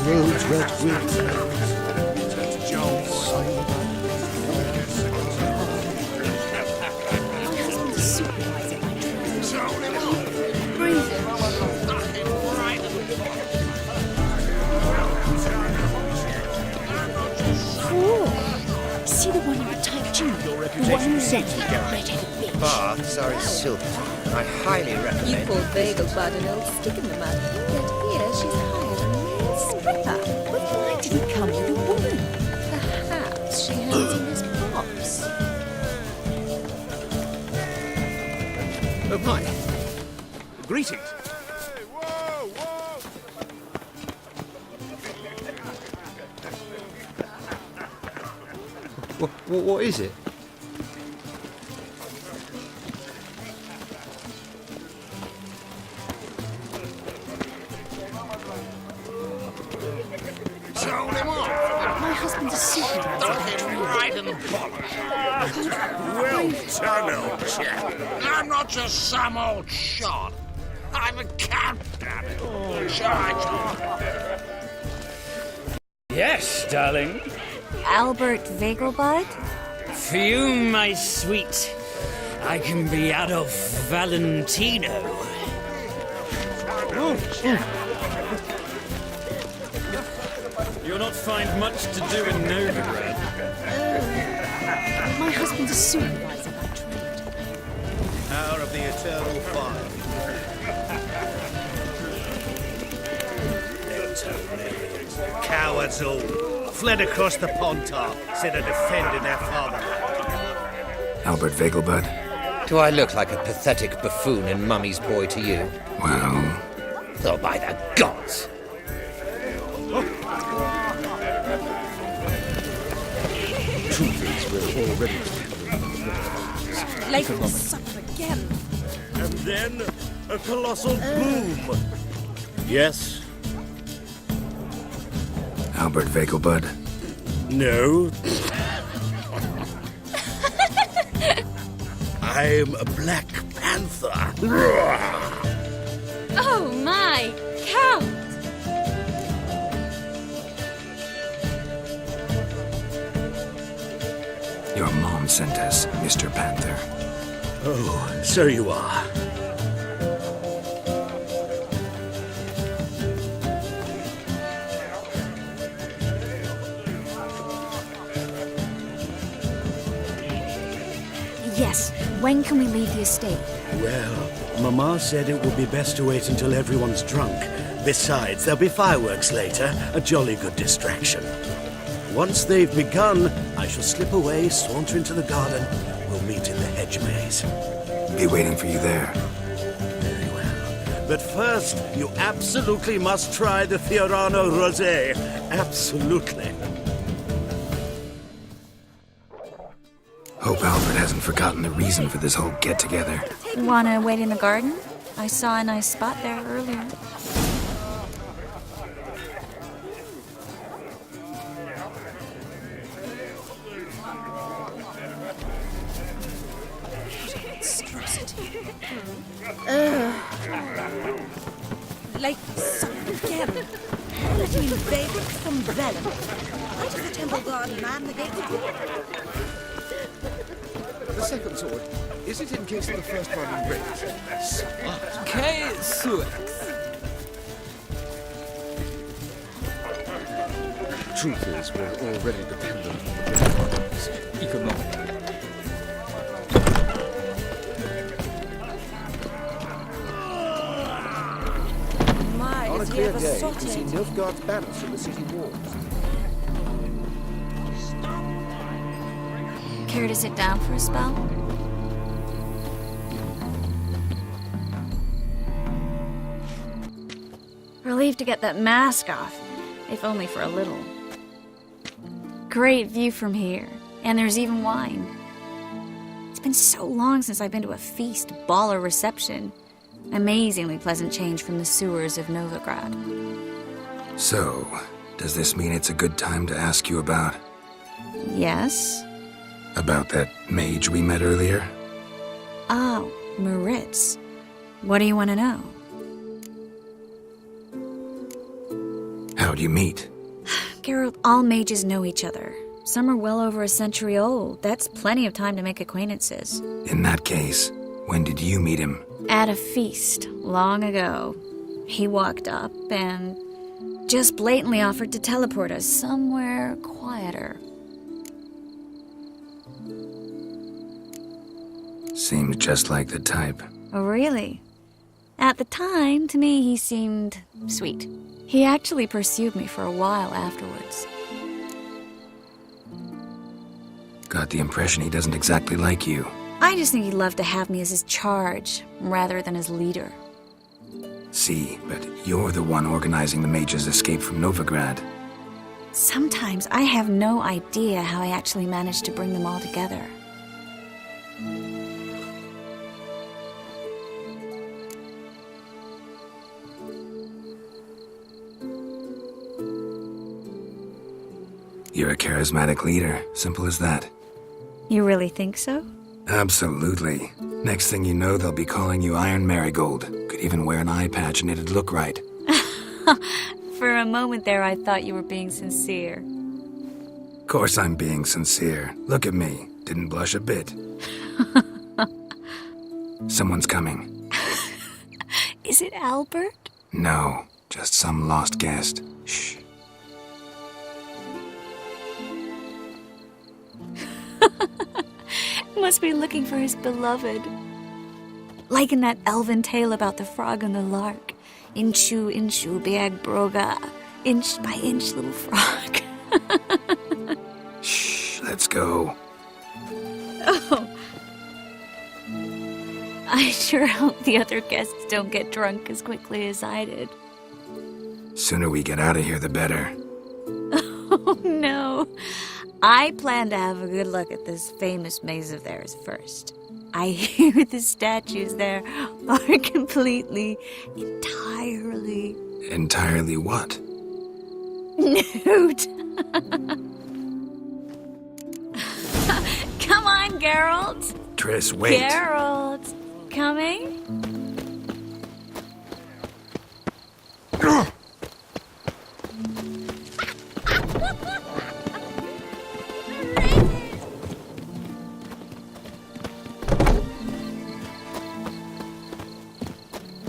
Roads red with said you don't let it Baths are in silver, and I highly recommend... You called Vegelbud an old stick in the mud, yet here she's hired a male stripper. But why did he come with a woman? Perhaps she hands him his props. Oh, hi. Greetings. What is it? Sold him off. My husband's a supervisor. Right in the collar. Well done, old chap. I'm not just some old shot. I'm a captain. Charge. Yes, darling. Albert Vegelbud? For you, my sweet, I can be Adolf Valentino. You'll not find much to do in Novigrad. My husband's a supervisor by trade. Power of the eternal fire. They'll turn millions. Cowards all. Fled across the Pontar instead of defending their fatherland. Albert Vegelbud? Do I look like a pathetic buffoon and Mummy's boy to you? Well... Oh, by the gods! Truth is, we're already Late will suffer again. And then a colossal boom. Yes? Albert Vegelbud? No. I'm a Black Panther. Oh my, Count! Your mom sent us, Mr. Panther. Oh, so you are. Yes. When can we leave the estate? Well, Mama said it would be best to wait until everyone's drunk. Besides, there'll be fireworks later, a jolly good distraction. Once they've begun, I shall slip away, saunter into the garden. We'll meet in the hedge maze. Be waiting for you there. Very well. But first, you absolutely must try the Fiorano Rosé. Absolutely. Hope Albert hasn't forgotten the reason for this whole get-together. Wanna wait in the garden? I saw a nice spot there earlier. Late will suffer again. Let me invade with some venom. Right of the temple garden, man. The gates are The second sword, is it in case of the first one in red? K. Suex. Truth is, we're already dependent on the British markets, economically. My, On a is he clear ever day, you sorted? see Nilfgaard's banners from the city walls. Care to sit down for a spell? Relieved to get that mask off, if only for a little. Great view from here, and there's even wine. It's been so long since I've been to a feast, ball, or reception. Amazingly pleasant change from the sewers of Novigrad. So, does this mean it's a good time to ask you about... Yes? about that mage we met earlier? Oh, Maritz. What do you want to know? How'd you meet? Geralt, all mages know each other. Some are well over a century old. That's plenty of time to make acquaintances. In that case, when did you meet him? At a feast, long ago. He walked up and just blatantly offered to teleport us somewhere quieter. Seems just like the type. Oh, really? At the time, to me, he seemed sweet. He actually pursued me for a while afterwards. Got the impression he doesn't exactly like you. I just think he'd love to have me as his charge, rather than his leader. See, but you're the one organizing the mage's escape from Novigrad. Sometimes I have no idea how I actually managed to bring them all together. You're a charismatic leader. Simple as that. You really think so? Absolutely. Next thing you know, they'll be calling you Iron Marigold. Could even wear an eye patch and it'd look right. For a moment there, I thought you were being sincere. Of course I'm being sincere. Look at me. Didn't blush a bit. Someone's coming. Is it Albert? No, just some lost guest. Shh. Must be looking for his beloved. Like in that elven tale about the frog and the lark. Inchu, inchu, beag broga. Inch by inch, little frog. Shh, let's go. Oh. I sure hope the other guests don't get drunk as quickly as I did. Sooner we get out of here, the better. Oh, no. I plan to have a good look at this famous maze of theirs first. I hear the statues there are completely, entirely... Entirely what? Nude. Come on, Geralt. Triss, wait. Geralt. Coming?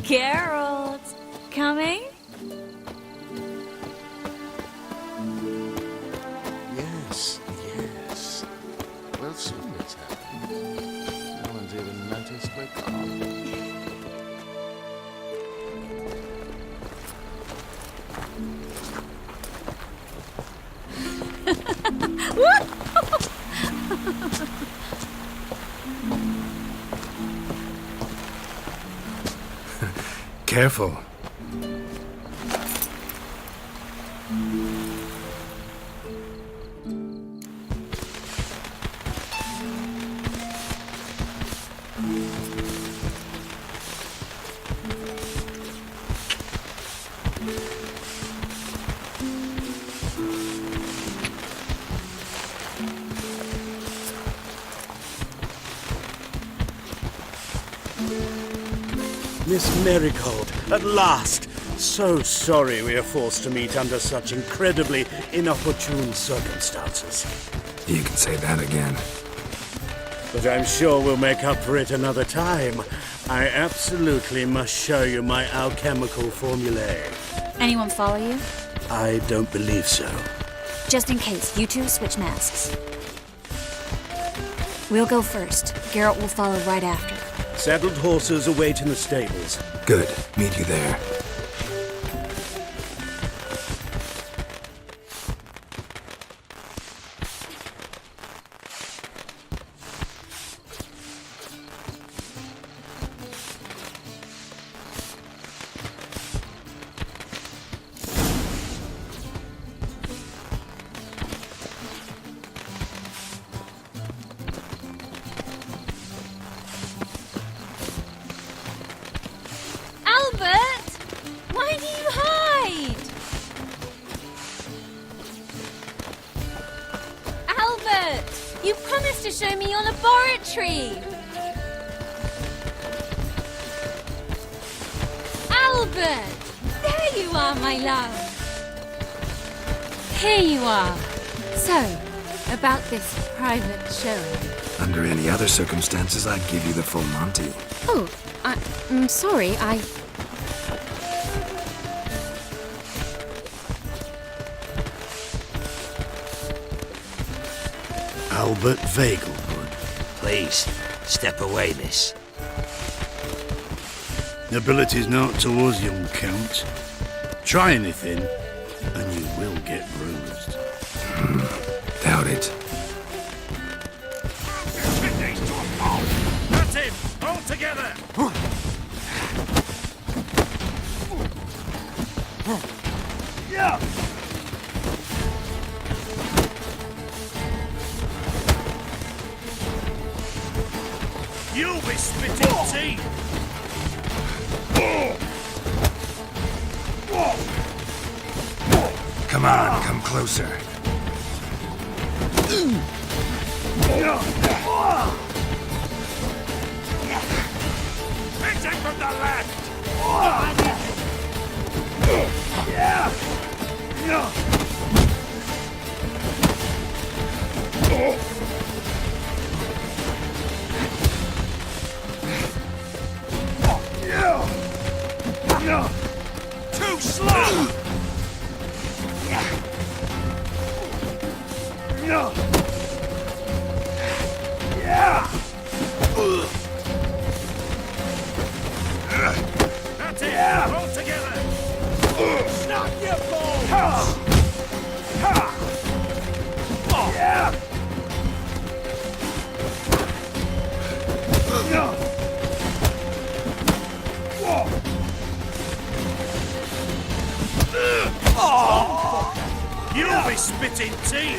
Geralt, coming? Yes, yes. Well, soon it's happened. No one's even noticed we're gone. Careful. Miss Marigold, at last! So sorry we are forced to meet under such incredibly inopportune circumstances. You can say that again. But I'm sure we'll make up for it another time. I absolutely must show you my alchemical formulae. Anyone follow you? I don't believe so. Just in case, you two switch masks. We'll go first. Geralt will follow right after. Saddled horses await in the stables. Good. Meet you there. Why do you hide? Albert! You promised to show me your laboratory! Albert! There you are, my love! Here you are. So, about this private showing. Under any other circumstances, I'd give you the full Monty. Oh, I'm sorry, Albert Vegelwood, please. Step away, miss. Nobility's not towards young Count. Try anything, and you will get bruised. Doubt it. That's it! All together! Yeah! You'll be spitting tea! Come on, come closer. Attack from the left! Too slow! That's it! All together! Snap your balls! You'll be spitting tea!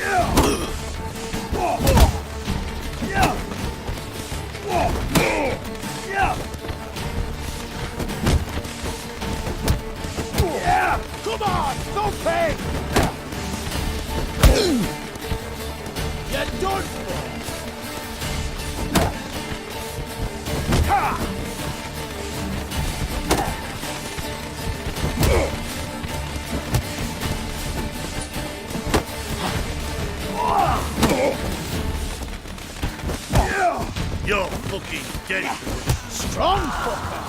Come on, don't pay! You're done for! You're fucking dead. Strong fucker.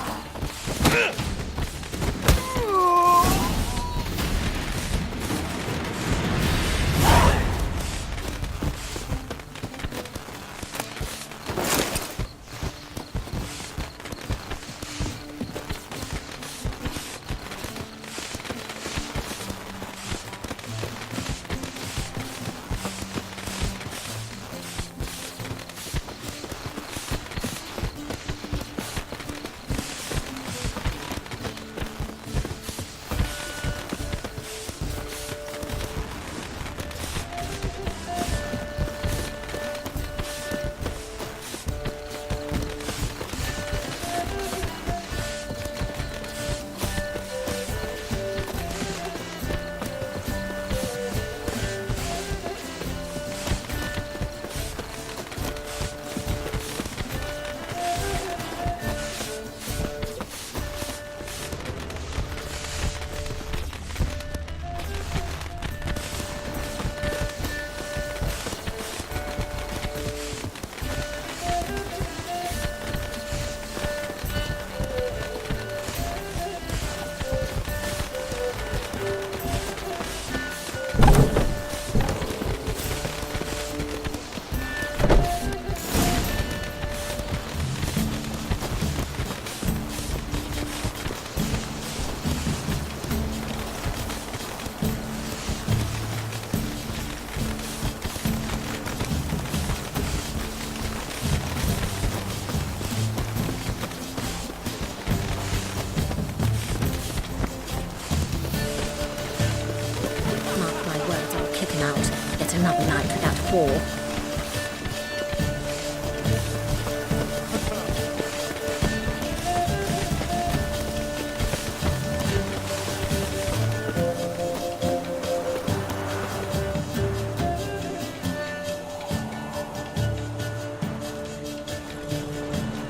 Another night without war.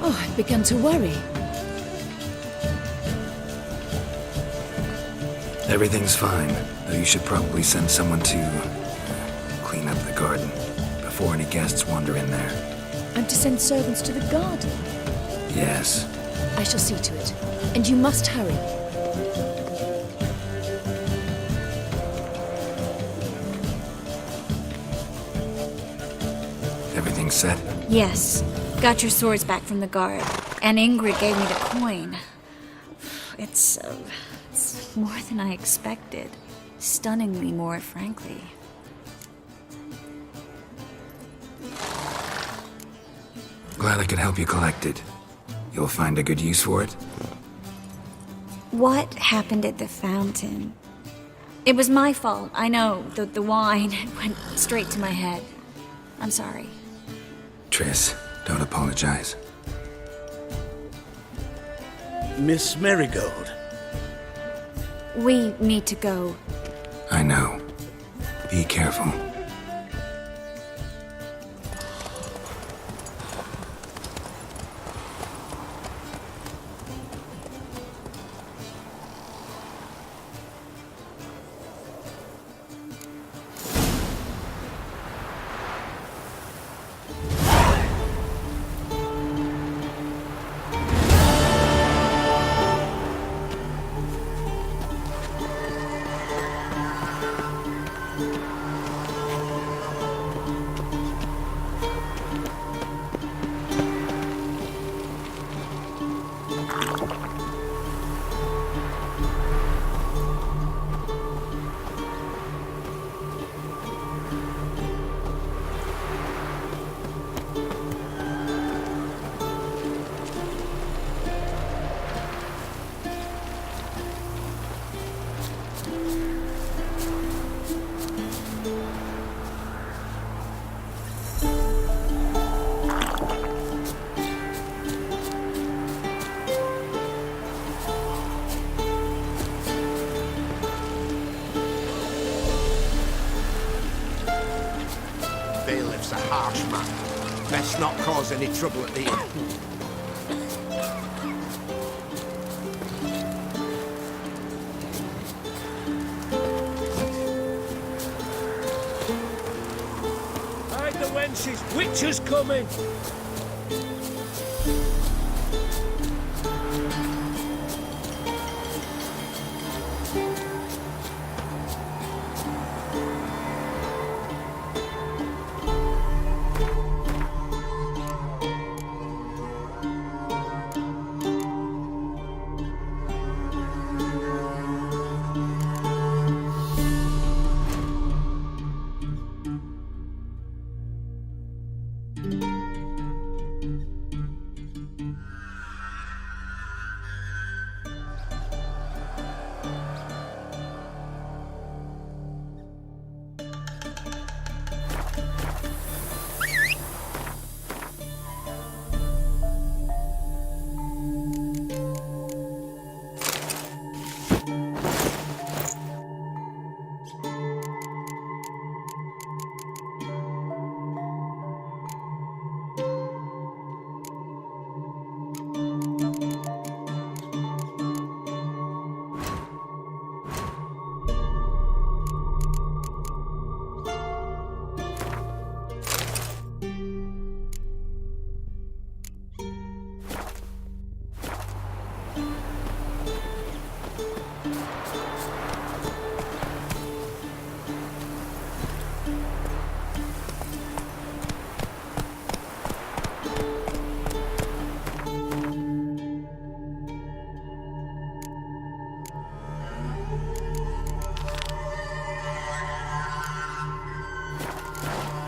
Oh, I've begun to worry. Everything's fine, though you should probably send someone to clean up the garden before any guests wander in there. I'm to send servants to the garden? Yes. I shall see to it. And you must hurry. Everything's set? Yes. Got your swords back from the guard, and Ingrid gave me the coin. It's more than I expected. Stunningly more, frankly. Glad I could help you collect it. You'll find a good use for it? What happened at the fountain? It was my fault, I know. The wine went straight to my head. I'm sorry. Triss, don't apologize. Miss Marigold. We need to go. I know. Be careful. Bailiff's a harsh man. Best not cause any trouble at the inn. Hide the wenches! Witcher's coming!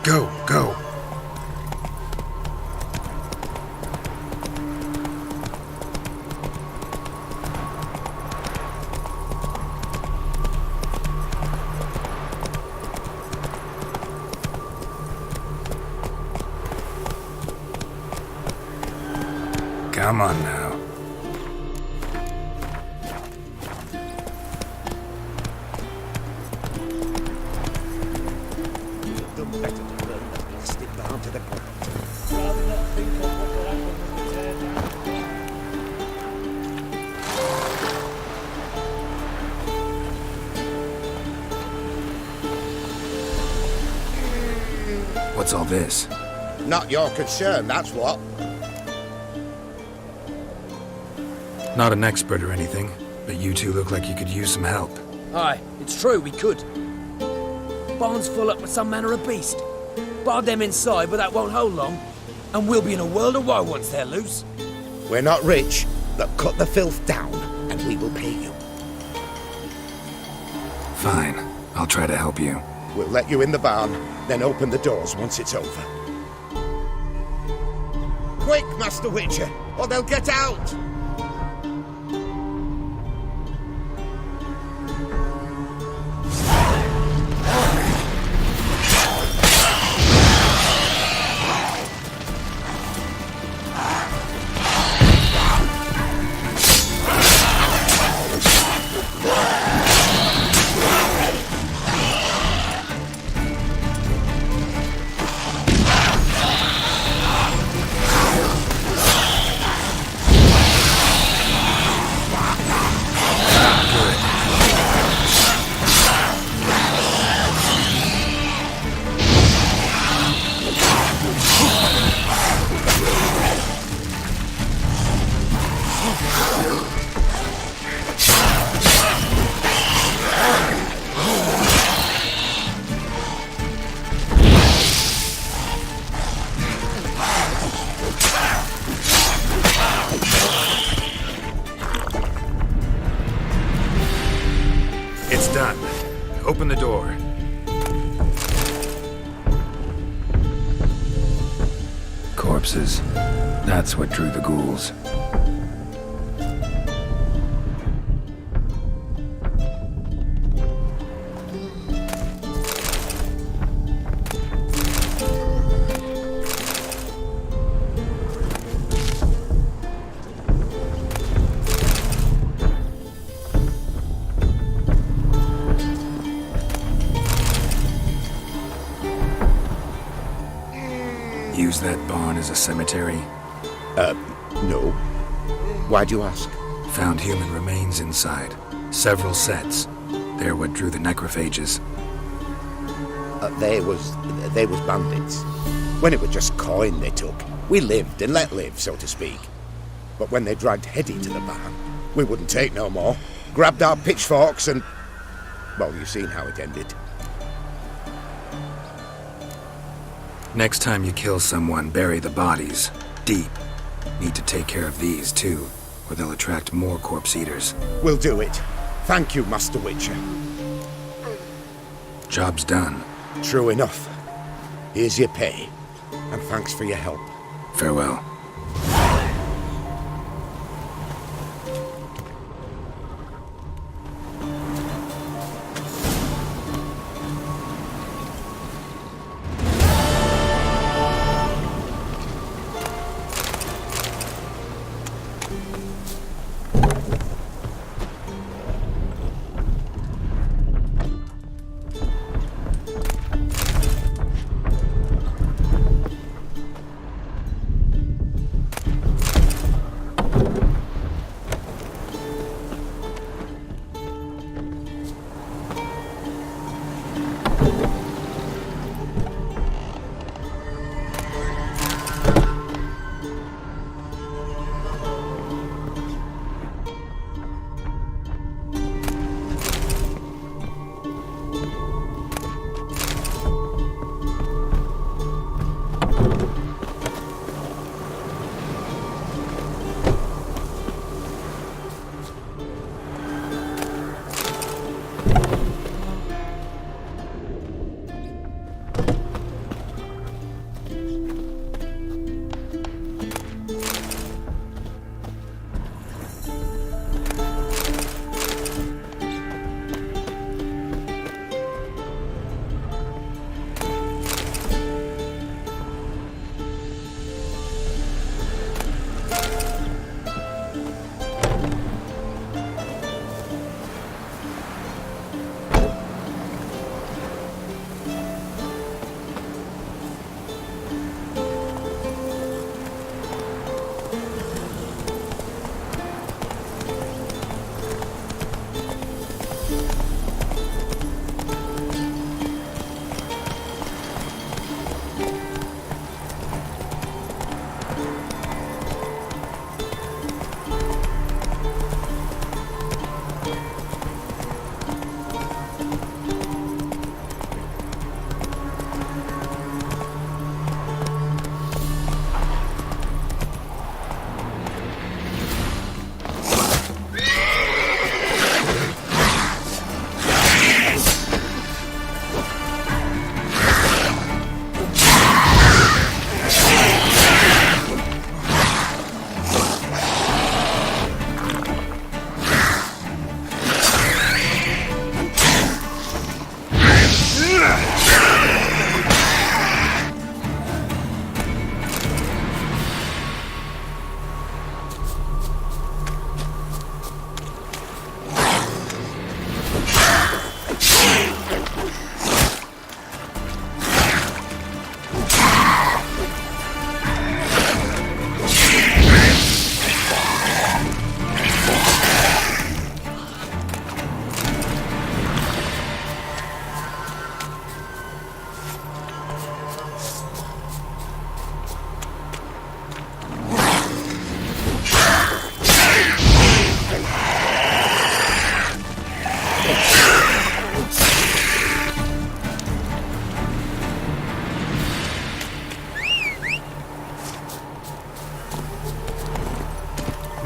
Go, go. Come on now. What's all this? Not your concern, that's what. Not an expert or anything, but you two look like you could use some help. Aye, it's true, we could. Barn's full up with some manner of beast. Bar them inside, but that won't hold long. And we'll be in a world of woe once they're loose. We're not rich, but cut the filth down, and we will pay you. Fine. I'll try to help you. We'll let you in the barn, then open the doors once it's over. Quick, Master Witcher, or they'll get out! It's done. Open the door. Corpses. That's what drew the ghouls. Use that barn as a cemetery? No. Why'd you ask? Found human remains inside. Several sets. They're what drew the necrophages. They was bandits. When it was just coin they took, we lived and let live, so to speak. But when they dragged Hetty to the barn, we wouldn't take no more. Grabbed our pitchforks and... well, you've seen how it ended. Next time you kill someone, bury the bodies. Deep. Need to take care of these, too, or they'll attract more corpse eaters. We'll do it. Thank you, Master Witcher. Job's done. True enough. Here's your pay. And thanks for your help. Farewell.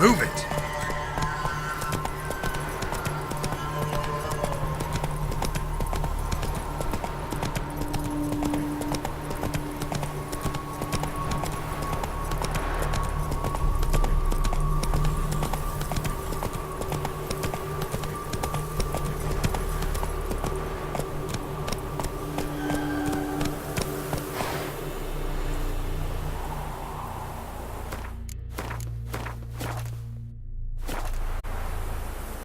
Move it!